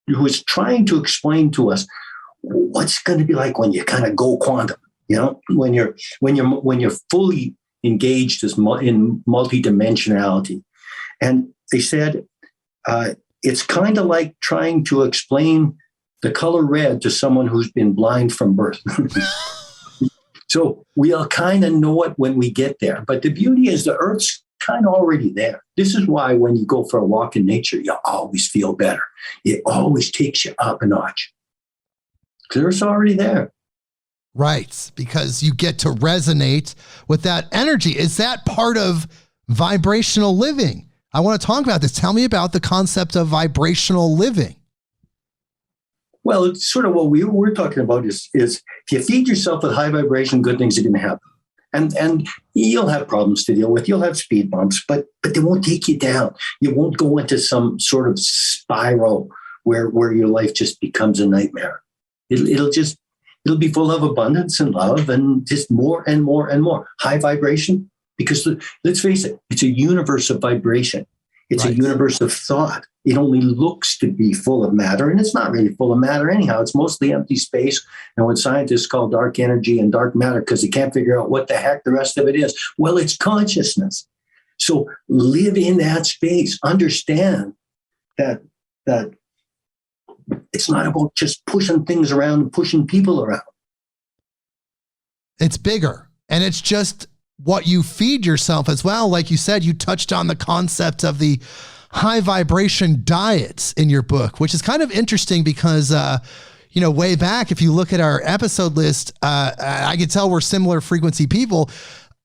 who was trying to explain to us what's going to be like when you kind of go quantum. When you're fully engaged in multidimensionality. And they said, it's kind of like trying to explain the color red to someone who's been blind from birth. So we'll kind of know it when we get there. But the beauty is the Earth's kind of already there. This is why when you go for a walk in nature, you always feel better. It always takes you up a notch. The Earth's already there. Right, because you get to resonate with that energy. Is that part of vibrational living. I want to talk about this. Tell me about the concept of vibrational living. Well, it's sort of what we're talking about is if you feed yourself with high vibration, good things are going to happen. And you'll have problems to deal with. You'll have speed bumps, but they won't take you down. You won't go into some sort of spiral where your life just becomes a nightmare. It'll be full of abundance and love and just more and more and more. High vibration, because let's face it, it's a universe of vibration. It's a universe of thought. It only looks to be full of matter, and it's not really full of matter anyhow. It's mostly empty space, and what scientists call dark energy and dark matter, because they can't figure out what the heck the rest of it is. Well, it's consciousness. So live in that space. Understand that it's not about just pushing things around and pushing people around. It's bigger, and it's just what you feed yourself as well. Like you said, you touched on the concept of the high vibration diets in your book, which is kind of interesting because, way back, if you look at our episode list, I could tell we're similar frequency people.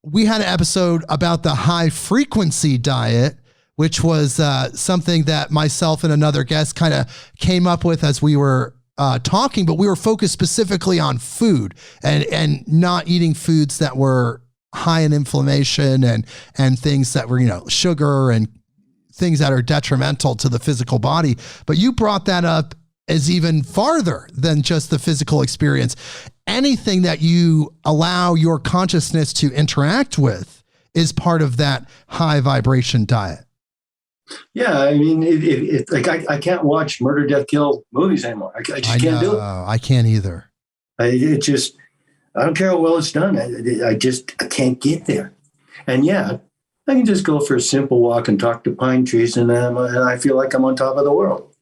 We had an episode about the high frequency diet, which was something that myself and another guest kind of came up with as we were talking, but we were focused specifically on food and not eating foods that were high in inflammation and things that were, sugar and things that are detrimental to the physical body. But you brought that up as even farther than just the physical experience. Anything that you allow your consciousness to interact with is part of that high vibration diet. Yeah, I mean, I can't watch murder, death, kill movies anymore. I just can't do it. I can't either. I don't care how well it's done. I can't get there. And yeah, I can just go for a simple walk and talk to pine trees, and I feel like I'm on top of the world.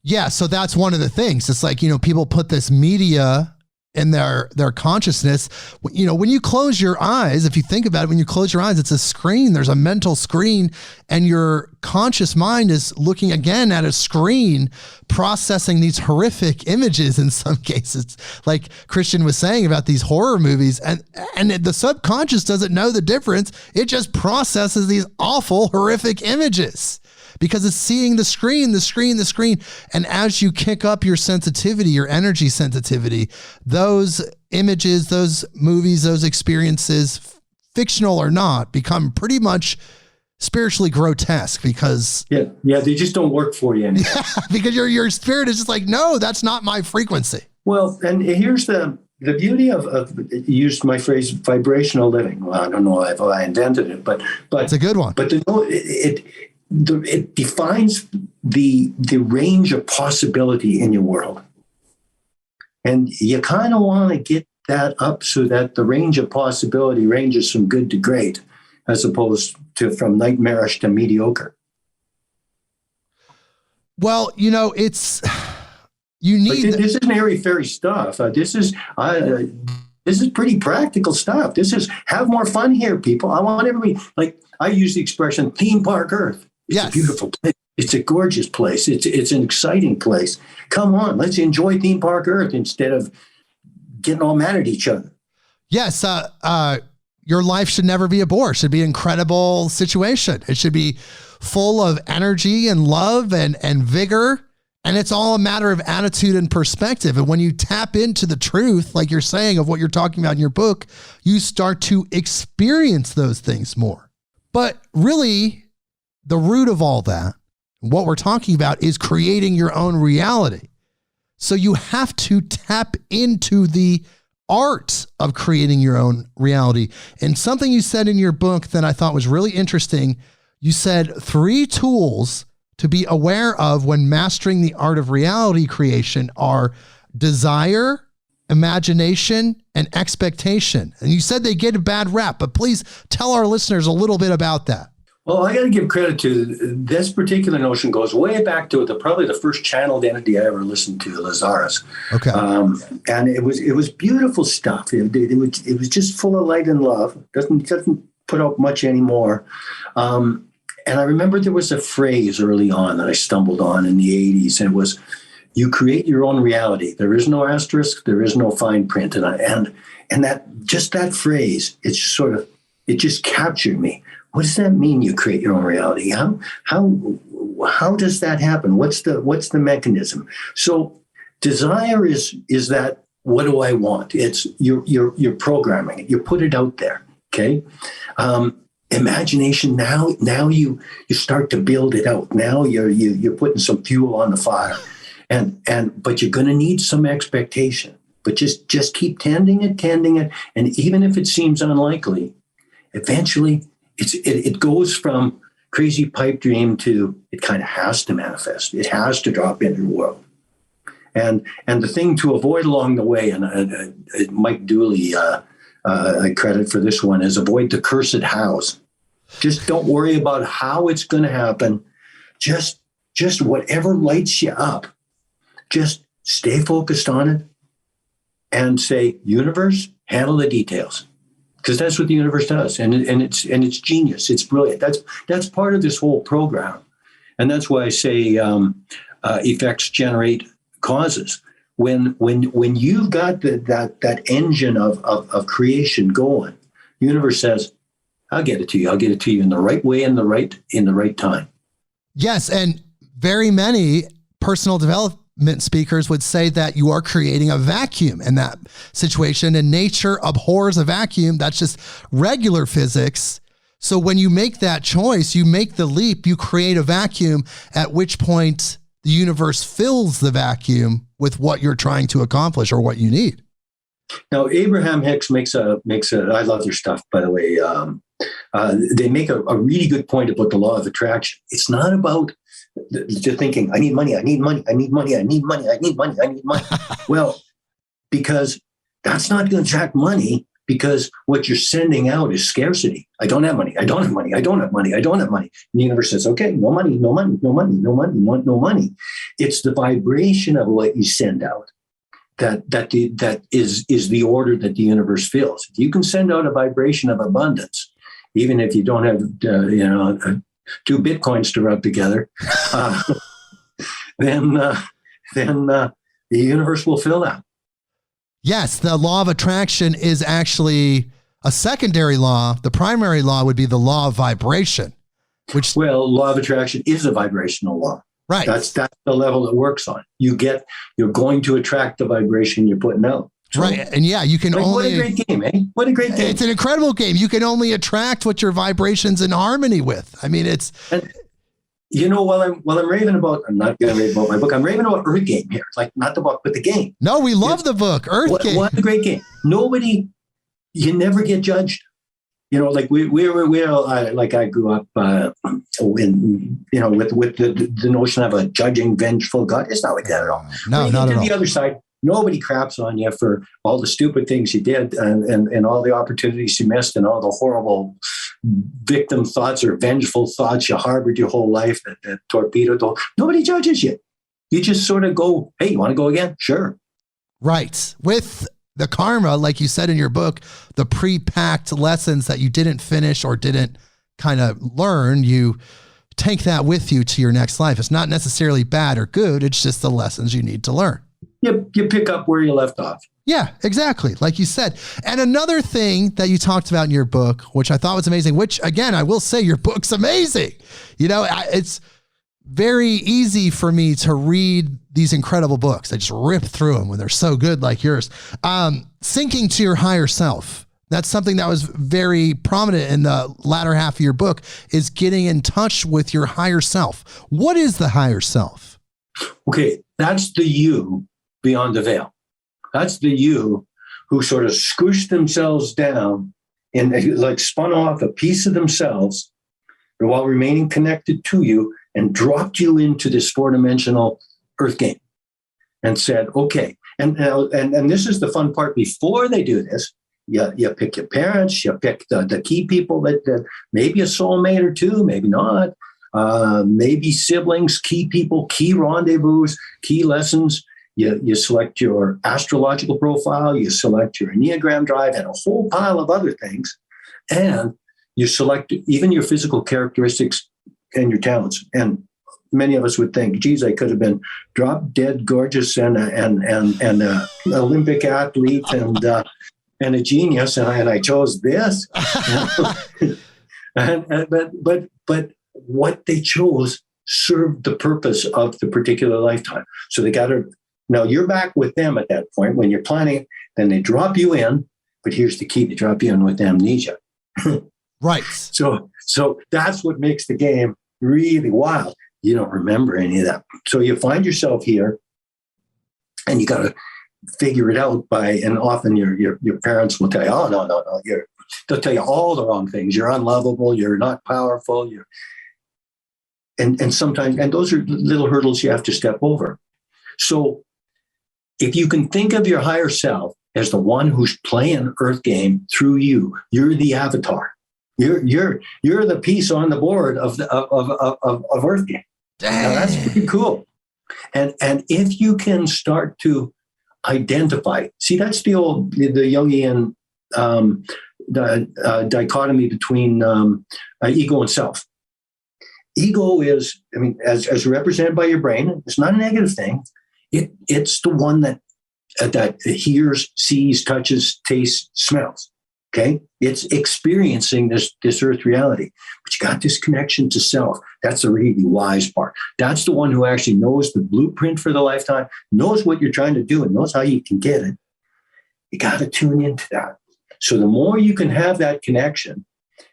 Yeah, so that's one of the things. It's like, people put this media in their consciousness. When you close your eyes, if you think about it, when you close your eyes, it's a screen. There's a mental screen, and your conscious mind is looking again at a screen, processing these horrific images in some cases, like Christian was saying about these horror movies. And the subconscious doesn't know the difference. It just processes these awful, horrific images, because it's seeing the screen. And as you kick up your sensitivity, your energy sensitivity, those images, those movies, those experiences, fictional or not, become pretty much spiritually grotesque because... Yeah, they just don't work for you anymore. Yeah, because your spirit is just like, no, that's not my frequency. Well, and here's the beauty of used my phrase vibrational living. Well, I don't know if I invented it, but it's a good one. But it defines the range of possibility in your world. And you kind of want to get that up so that the range of possibility ranges from good to great, as opposed to from nightmarish to mediocre. Well, it's... You need... This isn't airy-fairy stuff. This is pretty practical stuff. This is, have more fun here, people. I want everybody, like I use the expression theme park Earth. It's a beautiful place. It's a gorgeous place. It's an exciting place. Come on, let's enjoy theme park Earth instead of getting all mad at each other. Yes, your life should never be a bore. It should be an incredible situation. It should be full of energy and love and vigor. And it's all a matter of attitude and perspective. And when you tap into the truth, like you're saying, of what you're talking about in your book, you start to experience those things more. But really, the root of all that, what we're talking about, is creating your own reality. So you have to tap into the art of creating your own reality. And something you said in your book that I thought was really interesting, you said 3 tools to be aware of when mastering the art of reality creation are desire, imagination, and expectation. And you said they get a bad rap, but please tell our listeners a little bit about that. Well, I got to give credit to this particular notion goes way back to probably the first channeled entity I ever listened to, Lazarus. Okay. And it was beautiful stuff. It was just full of light and love. Doesn't put out much anymore. And I remember there was a phrase early on that I stumbled on in the 80s, and it was, you create your own reality. There is no asterisk, there is no fine print. And that phrase, it just captured me. what does that mean? You create your own reality. How does that happen? What's the mechanism? So desire is that, what do I want? It's you're programming it. You put it out there. Okay. Imagination. Now you start to build it out. Now you're putting some fuel on the fire, but you're going to need some expectation. But just keep tending it, and even if it seems unlikely, eventually it goes from crazy pipe dream to it kind of has to manifest. It has to drop into the world. And the thing to avoid along the way, and Mike Dooley, I credit for this one, is avoid the cursed hows. Just don't worry about how it's going to happen. Just whatever lights you up, just stay focused on it and say, universe, handle the details. Because that's what the universe does. And it's genius. It's brilliant. That's part of this whole program. And that's why I say effects generate causes. When you've got that engine of creation going, the universe says, I'll get it to you. I'll get it to you in the right way, in the right time. Yes. And very many personal development speakers would say that you are creating a vacuum in that situation, and nature abhors a vacuum. That's just regular physics. So when you make that choice, you make the leap, you create a vacuum, at which point the universe fills the vacuum with what you're trying to accomplish or what you need. Now, Abraham Hicks makes a, I love their stuff, by the way. They make a really good point about the law of attraction. It's not about just thinking, I need money. Well, because that's not going to attract money, because what you're sending out is scarcity. I don't have money. And the universe says, okay, no money. It's the vibration of what you send out that is the order that the universe feels. If you can send out a vibration of abundance, even if you don't have, 2 Bitcoins to rub together, then the universe will fill that. Yes, the law of attraction is actually a secondary law. The primary law would be the law of vibration, law of attraction is a vibrational law. Right. That's the level it works on. You're going to attract the vibration you're putting out. So, right. And yeah, you can only... What a great game, eh? What a great game. It's an incredible game. You can only attract what your vibration's in harmony with. I mean, it's... And, while I'm raving about... I'm not going to rave about my book. I'm raving about Earth Game here. Like, not the book, but the game. No, we love the book, Earth Game. What a great game. You never get judged. Like I grew up with the notion of a judging, vengeful God. It's not like that at all. No, not at all. The other side, nobody craps on you for all the stupid things you did and all the opportunities you missed and all the horrible victim thoughts or vengeful thoughts you harbored your whole life that torpedoed. Nobody judges you. You just sort of go, hey, you want to go again? Sure. Right. With the karma, like you said in your book, the pre-packed lessons that you didn't finish or didn't kind of learn, you take that with you to your next life. It's not necessarily bad or good. It's just the lessons you need to learn. You pick up where you left off. Yeah, exactly. Like you said. And another thing that you talked about in your book, which I thought was amazing, which again, I will say your book's amazing. It's very easy for me to read these incredible books. I just rip through them when they're so good, like yours. Sinking to your higher self. That's something that was very prominent in the latter half of your book, is getting in touch with your higher self. What is the higher self? Okay, that's the you beyond the veil. That's the you who sort of squished themselves down and like spun off a piece of themselves while remaining connected to you and dropped you into this 4-dimensional Earth game and said, okay. And this is the fun part. Before they do this, you pick your parents, you pick the key people that maybe a soulmate or two, maybe not, maybe siblings, key people, key rendezvous, key lessons. You select your astrological profile, you select your Enneagram drive and a whole pile of other things. And you select even your physical characteristics and your talents. And many of us would think, geez, I could have been drop dead gorgeous and an Olympic athlete and a genius, and I chose this. But what they chose served the purpose of the particular lifetime. So they got to, now you're back with them at that point when you're planning, then they drop you in, but here's the key, they drop you in with amnesia. Right. So that's what makes the game really wild. You don't remember any of that. So you find yourself here and you got to figure it out and often your parents will tell you, oh, no, they'll tell you all the wrong things. You're unlovable. You're not powerful. And sometimes, and those are little hurdles you have to step over. So if you can think of your higher self as the one who's playing Earth game through you, you're the avatar. You're the piece on the board of Earth game. Now, that's pretty cool. And if you can start to identify, see, that's the Jungian dichotomy between ego and self. Ego is, as represented by your brain, it's not a negative thing. It's the one that hears, sees, touches, tastes, smells. Okay, it's experiencing this earth reality, but you got this connection to self. That's the really wise part. That's the one who actually knows the blueprint for the lifetime, knows what you're trying to do, and knows how you can get it. You got to tune into that. So the more you can have that connection,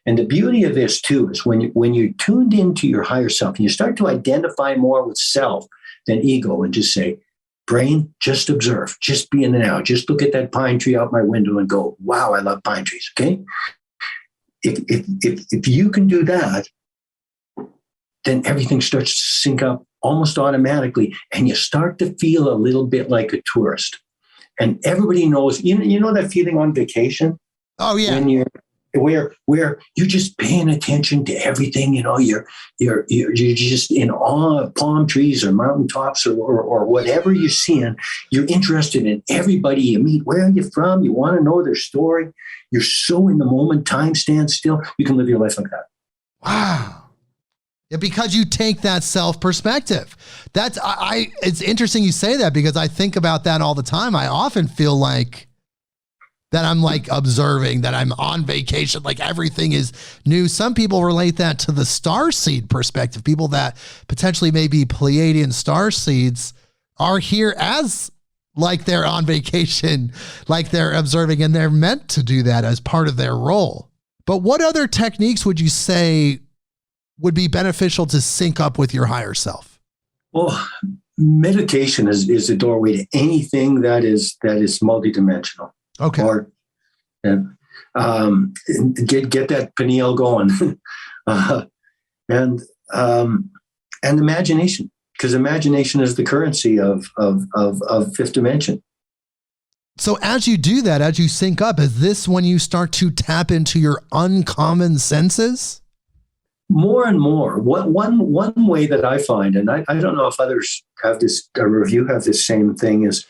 and the beauty of this too is when you're tuned into your higher self and you start to identify more with self than ego, and just say, brain, just observe, just be in the now, just look at that pine tree out my window and go, wow, I love pine trees. Okay. If you can do that, then everything starts to sync up almost automatically. And you start to feel a little bit like a tourist. And everybody knows, you know that feeling on vacation? Oh yeah. When you're where you're just paying attention to everything, you're just in awe of palm trees or mountaintops or whatever you're seeing. You're interested in everybody you meet. Where are you from? You want to know their story. You're so in the moment. Time stands still. You can live your life like that. Wow. Yeah, because you take that self perspective. It's interesting you say that, because I think about that all the time. I often feel like that I'm like observing, that I'm on vacation, like everything is new. Some people relate that to the starseed perspective. People that potentially may be Pleiadian starseeds are here as like they're on vacation, like they're observing, and they're meant to do that as part of their role. But what other techniques would you say would be beneficial to sync up with your higher self? Well, meditation is a doorway to anything that is multidimensional. Okay. Or get that pineal going, and imagination, because imagination is the currency of fifth dimension. So as you do that, as you sync up, is this when you start to tap into your uncommon senses? More and more. One way that I find, and I don't know if others have this, or if you have this same thing, is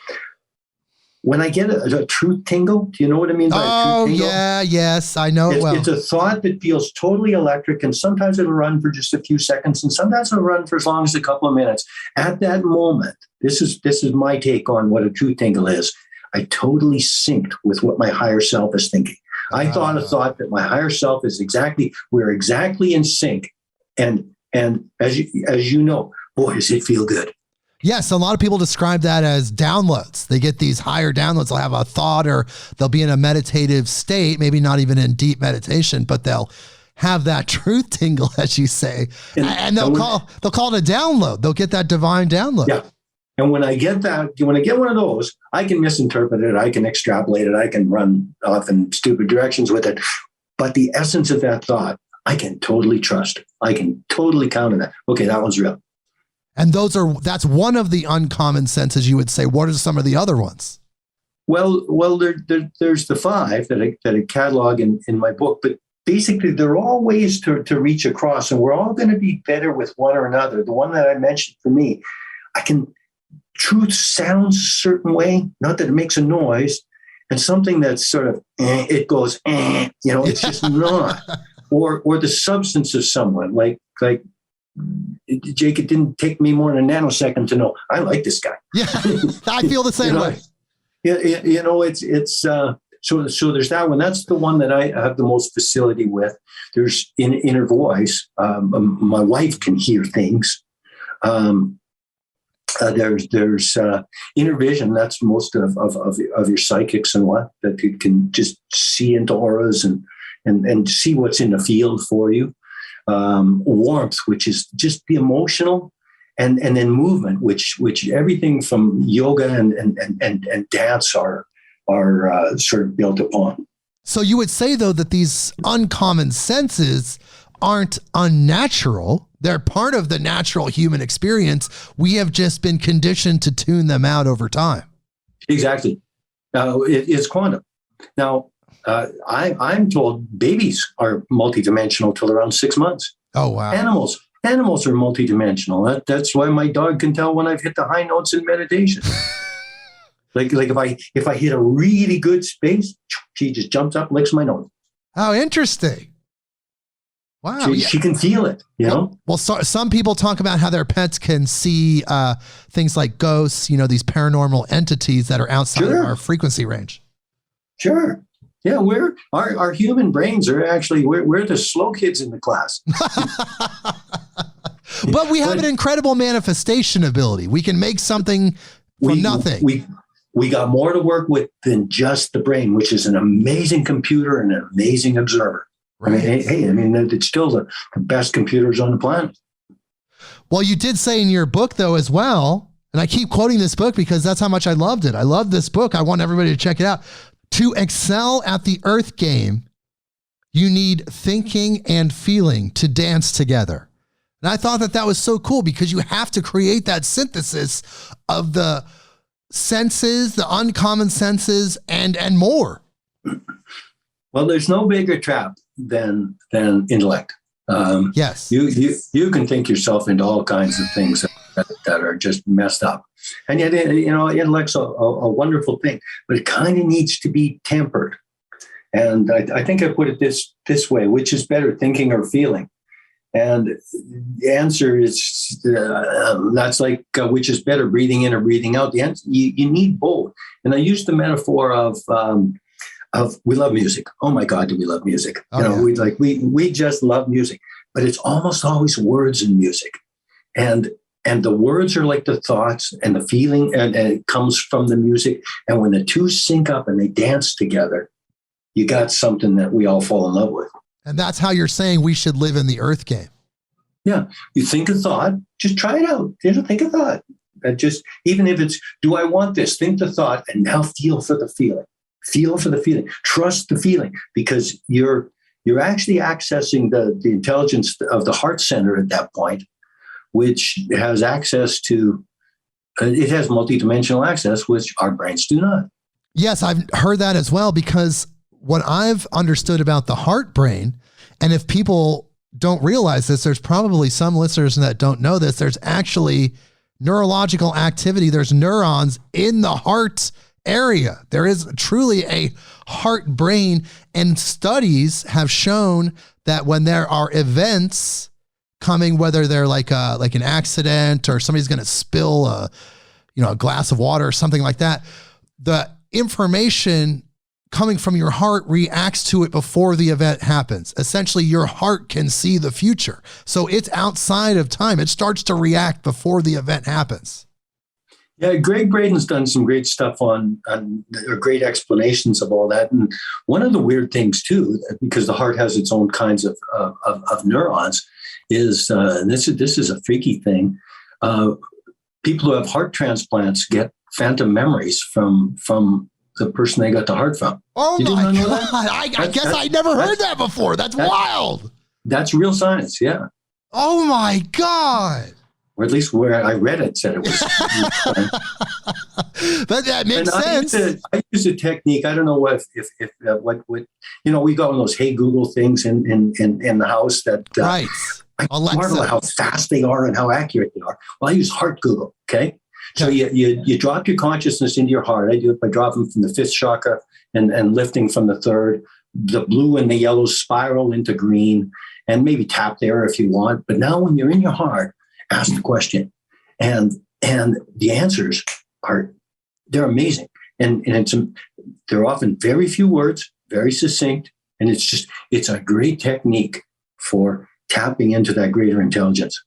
when I get a truth tingle. Do you know what I mean by a truth tingle? Oh, yeah, yes, I know it well. It's a thought that feels totally electric, and sometimes it'll run for just a few seconds, and sometimes it'll run for as long as a couple of minutes. At that moment, this is my take on what a truth tingle is. I totally synced with what my higher self is thinking. I thought a thought that my higher self is we're exactly in sync. And as you know, boy, does it feel good. Yes, a lot of people describe that as downloads. They get these higher downloads. They'll have a thought, or they'll be in a meditative state, maybe not even in deep meditation, but they'll have that truth tingle, as you say, and they'll call it a download. They'll get that divine download. Yeah. And when I get one of those, I can misinterpret it. I can extrapolate it. I can run off in stupid directions with it. But the essence of that thought, I can totally trust. I can totally count on that. Okay, that one's real. And that's one of the uncommon senses, you would say. What are some of the other ones? Well, there's the 5 that I catalog in my book, but basically they're all ways to reach across, and we're all going to be better with one or another. The one that I mentioned for me, truth sounds a certain way, not that it makes a noise, and something that's sort of, it goes, it's just not. Or the substance of someone, like Jake, it didn't take me more than a nanosecond to know I like this guy. Yeah, I feel the same way. It's So there's that one. That's the one that I have the most facility with. There's inner voice. My wife can hear things. There's inner vision. That's most of your psychics and what that you can just see into auras and see what's in the field for you. Warmth, which is just the emotional, and then movement, which everything from yoga and dance are sort of built upon. So you would say, though, that these uncommon senses aren't unnatural. They're part of the natural human experience. We have just been conditioned to tune them out over time. Exactly. It's quantum. Now, I'm told babies are multidimensional till around 6 months. Oh, wow. Animals are multidimensional. That's why my dog can tell when I've hit the high notes in meditation. like if I hit a really good space, she just jumps up, licks my nose. How interesting. Wow. She can feel it, you know? Well, some people talk about how their pets can see things like ghosts, these paranormal entities that are outside of our frequency range. Sure. Yeah, our human brains are actually, we're the slow kids in the class. But we have an incredible manifestation ability. We can make something from nothing. We got more to work with than just the brain, which is an amazing computer and an amazing observer. Right. It's still the best computers on the planet. Well, you did say in your book, though, as well, and I keep quoting this book because that's how much I loved it. I love this book. I want everybody to check it out. To excel at the Earth game, you need thinking and feeling to dance together. And I thought that was so cool because you have to create that synthesis of the senses, the uncommon senses, and more. Well, there's no bigger trap than intellect. Yes. You can think yourself into all kinds of things that are just messed up. And yet, intellect's a wonderful thing, but it kind of needs to be tempered. And I think I put it this way, which is better, thinking or feeling? And the answer is, that's like, which is better, breathing in or breathing out? The answer, you need both. And I use the metaphor of we love music. Oh my God, do we love music? We just love music, but it's almost always words in music. And the words are like the thoughts and the feeling, and it comes from the music. And when the two sync up and they dance together, you got something that we all fall in love with. And that's how you're saying we should live in the Earth game. Yeah. You think a thought, just try it out. Think a thought. And just, even if it's, do I want this? Think the thought and now feel for the feeling. Feel for the feeling. Trust the feeling, because you're actually accessing the intelligence of the heart center at that point, which has access to, it has multidimensional access, which our brains do not. Yes, I've heard that as well, because what I've understood about the heart brain, and if people don't realize this, there's probably some listeners that don't know this, there's actually neurological activity. There's neurons in the heart area. There is truly a heart brain, and studies have shown that when there are events coming, whether they're like an accident or somebody's going to spill a glass of water or something like that, the information coming from your heart reacts to it before the event happens. Essentially, your heart can see the future. So it's outside of time. It starts to react before the event happens. Yeah, Greg Braden's done some great stuff on great explanations of all that. And one of the weird things too, because the heart has its own kinds of neurons, is and this is a freaky thing. People who have heart transplants get phantom memories from the person they got the heart from. Oh my God! I guess I never heard that before. That's wild. That's real science. Yeah. Oh my God. Or at least where I read it said it was. But that makes sense. I use a technique. I don't know what we got one of those Hey Google things in the house that right. I marvel at how fast they are and how accurate they are. Well, I use Heart Google. Okay. So you drop your consciousness into your heart. I do it by dropping from the fifth chakra and lifting from the third. The blue and the yellow spiral into green, and maybe tap there if you want. But now when you're in your heart, ask the question. And the answers they're amazing. and they're often very few words, very succinct, and it's a great technique for tapping into that greater intelligence.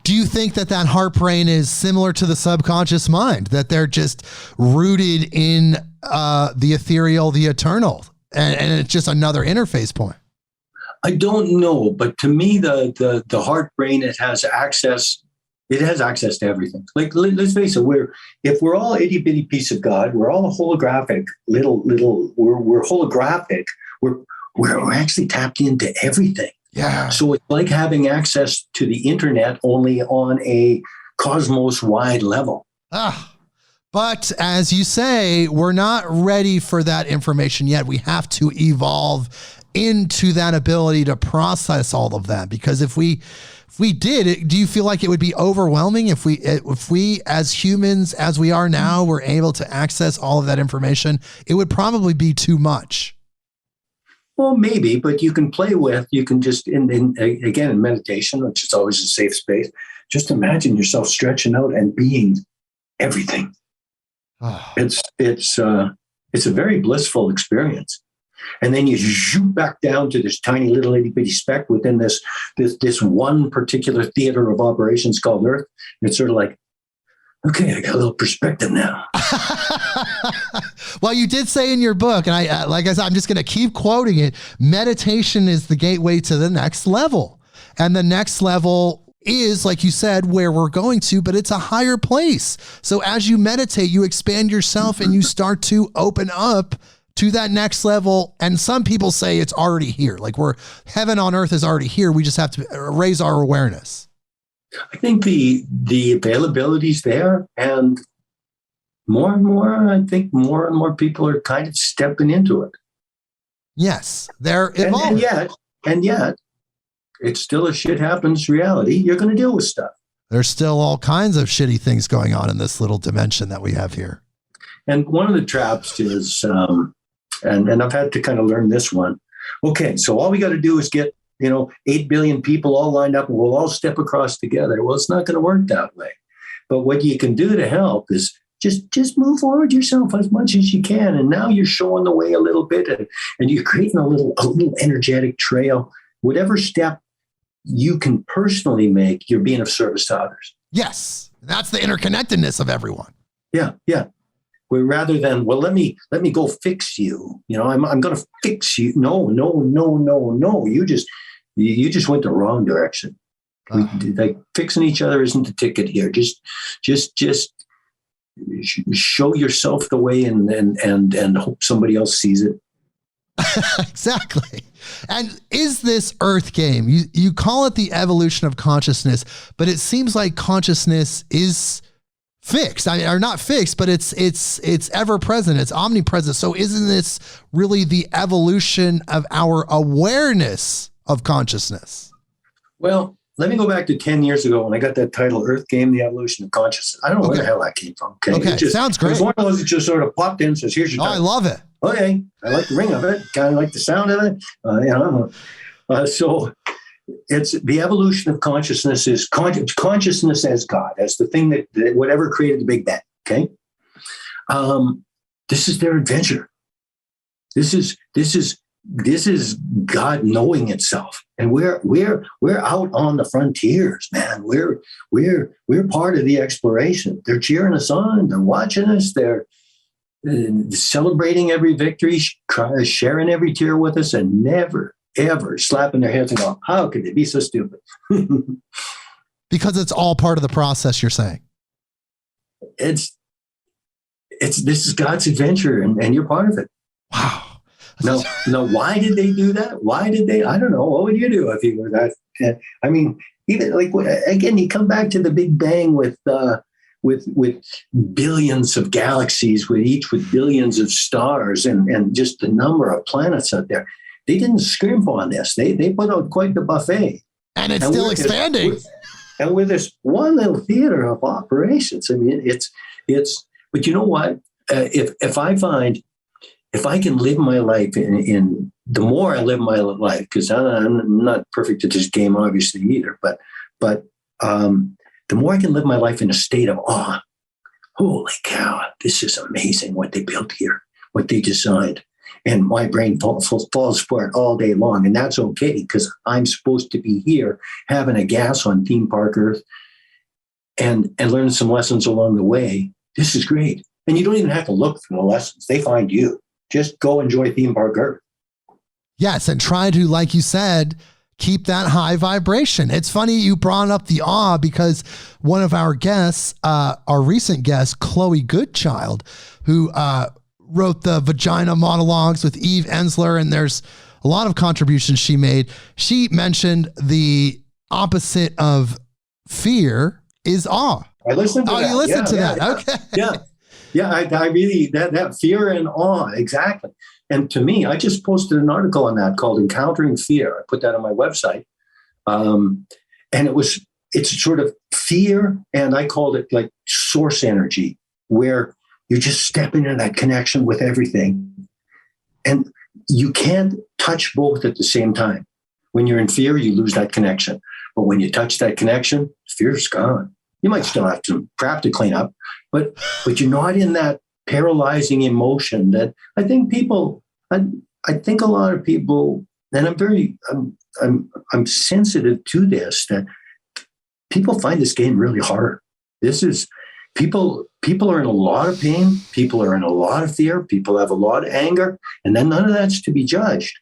Do you think that heart brain is similar to the subconscious mind, that they're just rooted in the ethereal, the eternal, and it's just another interface point? I don't know, but to me, the heart brain, it has access to everything. Like, let's face it, if we're all itty bitty piece of God, we're all a holographic we're holographic. We're actually tapped into everything. Yeah. So it's like having access to the internet, only on a cosmos wide level. But as you say, we're not ready for that information yet. We have to evolve into that ability to process all of that, because if we did, do you feel like it would be overwhelming if we as humans, as we are now, were able to access all of that information? It would probably be too much. Well, maybe, but you can just, again, in meditation, which is always a safe space, just imagine yourself stretching out and being everything. It's a very blissful experience. And then you zoom back down to this tiny little itty bitty speck within this one particular theater of operations called Earth. And it's sort of like, okay, I got a little perspective now. Well, you did say in your book, and I, like I said, I'm just going to keep quoting it. Meditation is the gateway to the next level. And the next level is, like you said, where we're going to, but it's a higher place. So as you meditate, you expand yourself and you start to open up to that next level. And some people say it's already here. Like heaven on earth is already here. We just have to raise our awareness. I think the availability is there, and more and more people are kind of stepping into it. Yes, they're evolving. And yet, it's still a shit happens reality. You're going to deal with stuff. There's still all kinds of shitty things going on in this little dimension that we have here. And one of the traps is, and I've had to kind of learn this one. Okay, so all we got to do is get 8 billion people all lined up and we'll all step across together. Well, it's not going to work that way. But what you can do to help is just move forward yourself as much as you can. And now you're showing the way a little bit, and you're creating a little energetic trail. Whatever step you can personally make, you're being of service to others. Yes. That's the interconnectedness of everyone. Yeah. Yeah. Where rather than, well, let me go fix you. I'm going to fix you. No. You just went the wrong direction. Like, fixing each other isn't the ticket here. Just show yourself the way and hope somebody else sees it. Exactly. And is this Earth game? You call it the evolution of consciousness, but it seems like consciousness is fixed. Or not fixed, but it's ever present. It's omnipresent. So isn't this really the evolution of our awareness of consciousness? Well, let me go back to 10 years ago when I got that title, Earth Game, the Evolution of Consciousness. I don't know where the hell that came from. Okay. Sounds great. It was one of those that just sort of popped in and says, here's your title. I love it. Okay. I like the ring of it. Kind of like the sound of it. So it's the evolution of consciousness is consciousness as God, as the thing that whatever created the Big Bang. Okay. This is their adventure. This is God knowing itself. And we're out on the frontiers, man. We're part of the exploration. They're cheering us on. They're watching us. They're celebrating every victory, sharing every tear with us, and never, ever slapping their heads and going, how could they be so stupid? Because it's all part of the process, you're saying. This is God's adventure, and you're part of it. Wow. Now, why did they do that? Why did they? I don't know. What would you do if you were that? I mean, even like, again, you come back to the Big Bang with billions of galaxies, each with billions of stars, and just the number of planets out there. They didn't scrimp on this. They put out quite the buffet, and it's still expanding. And with this one little theater of operations, I mean, it's. But you know what? If I can live my life in the more I live my life, because I'm not perfect at this game, obviously, either, but the more I can live my life in a state of awe, holy cow, this is amazing what they built here, what they designed. And my brain falls for it all day long. And that's okay, because I'm supposed to be here having a gas on Theme Park Earth and learning some lessons along the way. This is great. And you don't even have to look for the lessons. They find you. Just go enjoy Theme Park Earth. Yes, and try to, like you said, keep that high vibration. It's funny you brought up the awe, because one of our guests, our recent guest, Chloe Goodchild, who wrote the Vagina Monologues with Eve Ensler, and there's a lot of contributions she made. She mentioned the opposite of fear is awe. I listened to that. You listened to that. Okay. Yeah, I really, that fear and awe, exactly. And to me, I just posted an article on that called Encountering Fear. I put that on my website. And it's sort of fear, and I called it like source energy, where you just step into that connection with everything. And you can't touch both at the same time. When you're in fear, you lose that connection. But when you touch that connection, fear's gone. You might still have some crap to clean up, but you're not in that paralyzing emotion that I think I think a lot of people, and I'm sensitive to this, that people find this game really hard. This is people are in a lot of pain. People are in a lot of fear. People have a lot of anger, and then none of that's to be judged.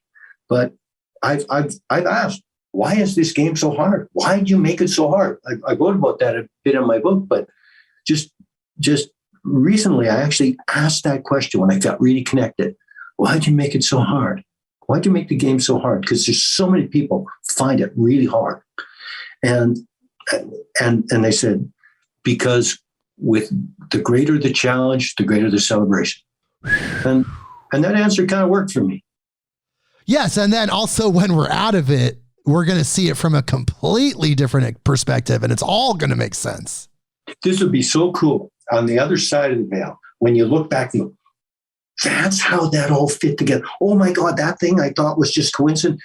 But I've asked, why is this game so hard? Why did you make it so hard? I wrote about that a bit in my book, but just recently, I actually asked that question when I got really connected. Why'd you make it so hard? Why'd you make the game so hard? Because there's so many people find it really hard. And they said, because with the greater the challenge, the greater the celebration. And that answer kind of worked for me. Yes. And then also when we're out of it, we're going to see it from a completely different perspective, and it's all going to make sense. This would be so cool on the other side of the veil. When you look back, you go, that's how that all fit together. Oh my God, that thing I thought was just coincidence.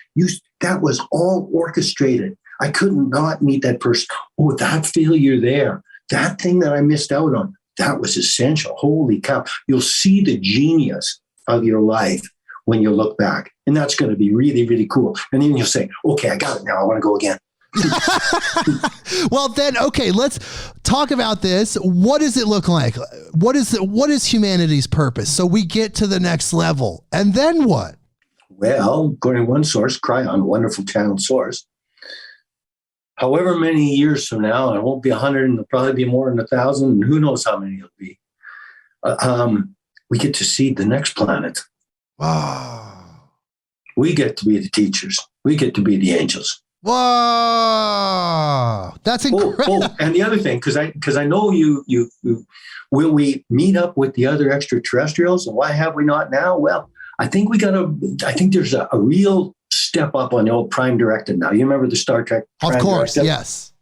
That was all orchestrated. I couldn't not meet that person. Oh, that failure there, that thing that I missed out on, that was essential. Holy cow. You'll see the genius of your life when you look back. And that's going to be really, really cool. And then you'll say, okay, I got it now. I want to go again. Well, then, okay, let's talk about this. What does it look like? What is humanity's purpose? So we get to the next level. And then what? Well, according to one source, Cryon, a wonderful channel source, however many years from now, and it won't be 100, and it'll probably be more than 1,000, and who knows how many it'll be, we get to see the next planet. Wow. We get to be the teachers. We get to be the angels. Whoa, that's incredible. And the other thing, because I know you will we meet up with the other extraterrestrials, and why have we not now? Well, I think there's a real step up on the old Prime Directive now. You remember the Star Trek Prime Of course, Directive? yes.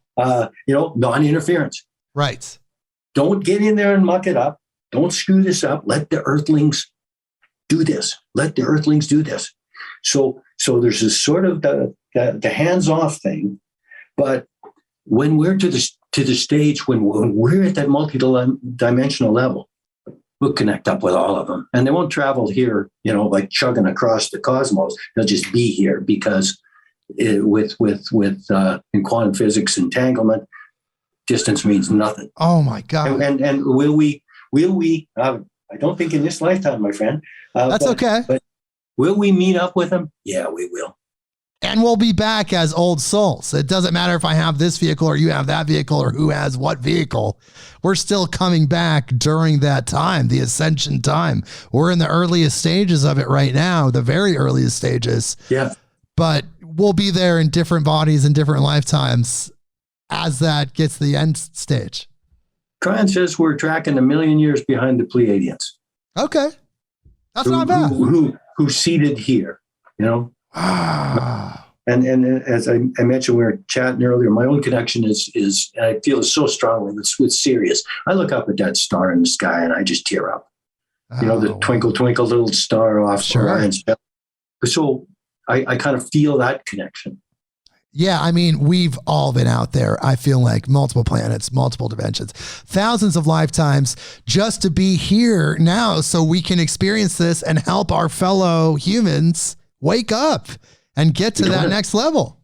Non-interference. Right. Don't get in there and muck it up. Don't screw this up. Let the Earthlings do this. Let the Earthlings do this. So there's this sort of the hands-off thing, but when we're to the stage when we're at that multi-dimensional level, we'll connect up with all of them, and they won't travel here, like chugging across the cosmos. They'll just be here because with in quantum physics entanglement, distance means nothing. Oh my God! And will we? I don't think in this lifetime, my friend. That's okay. But will we meet up with them? Yeah, we will. And we'll be back as old souls. It doesn't matter if I have this vehicle or you have that vehicle or who has what vehicle. We're still coming back during that time, the ascension time. We're in the earliest stages of it right now, the very earliest stages. Yeah. But we'll be there in different bodies and different lifetimes as that gets to the end stage. Cryon says we're tracking 1 million years behind the Pleiadians. Okay. That's not bad. Who seated here, Ah. And as I mentioned, we were chatting earlier, my own connection is I feel it so strongly with Sirius. I look up at that star in the sky and I just tear up. The twinkle, twinkle, little star off Orion's belt. So I kind of feel that connection. Yeah, I mean, we've all been out there. I feel like multiple planets, multiple dimensions, thousands of lifetimes just to be here now so we can experience this and help our fellow humans wake up and get to that next level.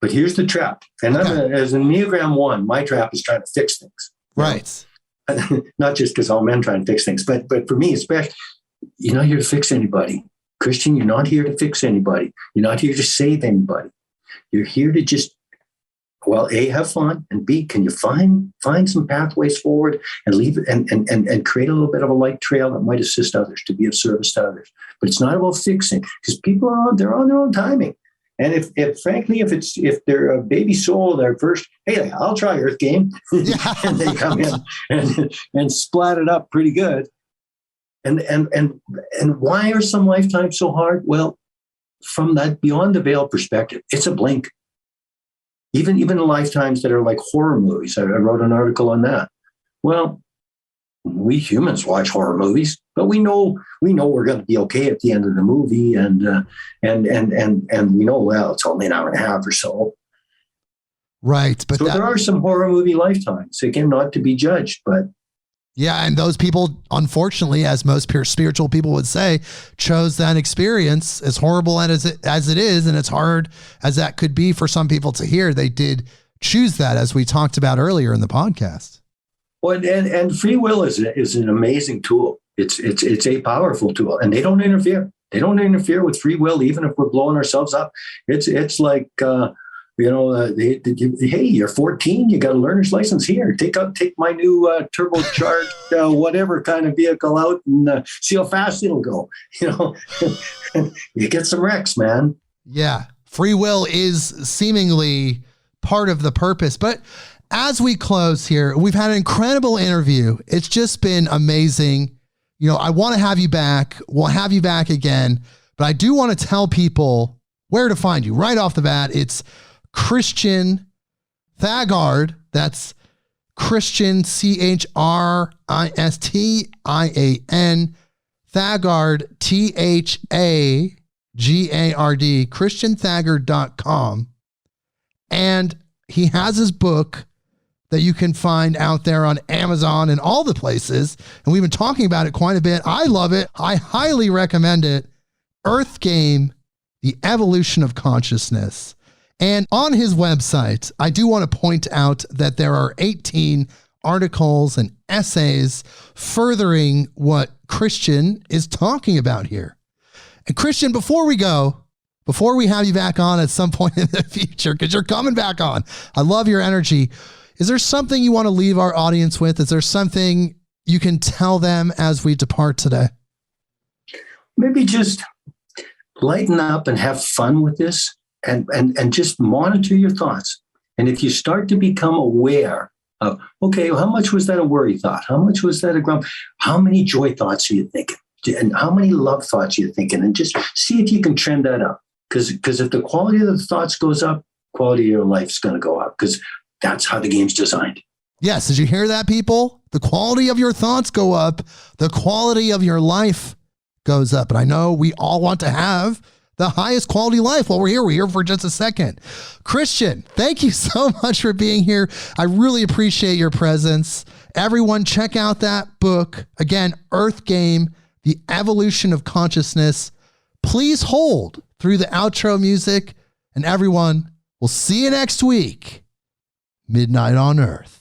But here's the trap. And as an Enneagram 1, my trap is trying to fix things. Right. Not just because all men try and fix things, but for me, especially, you're not here to fix anybody. Christian, you're not here to fix anybody. You're not here to save anybody. You're here to just, well, A, have fun, and B, can you find some pathways forward and leave it and create a little bit of a light trail that might assist others, to be of service to others. But it's not about fixing, because people they're on their own timing. And if frankly, if they're a baby soul, they're first, hey, I'll try Earth Game, and they come in and splat it up pretty good. And why are some lifetimes so hard? Well, from that beyond the veil perspective, it's a blink. Even the lifetimes that are like horror movies. I wrote an article on that. Well, we humans watch horror movies, but we know we're going to be okay at the end of the movie, and we know, well, it's only an hour and a half or so. Right, but so there are some horror movie lifetimes. Again, not to be judged, but. Yeah, and those people, unfortunately, as most spiritual people would say, chose that experience, as horrible as it is, and as hard as that could be for some people to hear. They did choose that, as we talked about earlier in the podcast. Well, and free will is an amazing tool. It's a powerful tool, and they don't interfere. They don't interfere with free will, even if we're blowing ourselves up. It's like. Hey, you're 14, you got a learner's license here. Take my new turbocharged whatever kind of vehicle out and see how fast it'll go. You get some wrecks, man. Yeah, free will is seemingly part of the purpose. But as we close here, we've had an incredible interview. It's just been amazing. I want to have you back. We'll have you back again. But I do want to tell people where to find you right off the bat. It's Christian Thagard. That's Christian, Christian, Thagard, Thagard, ChristianThagard.com. And he has his book that you can find out there on Amazon and all the places. And we've been talking about it quite a bit. I love it. I highly recommend it. Earth Game, The Evolution of Consciousness. And on his website, I do want to point out that there are 18 articles and essays furthering what Christian is talking about here. And Christian, before we have you back on at some point in the future, because you're coming back on, I love your energy. Is there something you want to leave our audience with? Is there something you can tell them as we depart today? Maybe just lighten up and have fun with this. And just monitor your thoughts. And if you start to become aware of, okay, well, how much was that a worry thought? How much was that a grump? How many joy thoughts are you thinking? And how many love thoughts are you thinking? And just see if you can trend that up. Because if the quality of the thoughts goes up, quality of your life's going to go up, because that's how the game's designed. Yes. Did you hear that, people? The quality of your thoughts go up. The quality of your life goes up. And I know we all want to have the highest quality life. Well, we're here for just a second. Christian, thank you so much for being here. I really appreciate your presence. Everyone, check out that book. Again, Earth Game, The Evolution of Consciousness. Please hold through the outro music. And everyone, we'll see you next week. Midnight on Earth.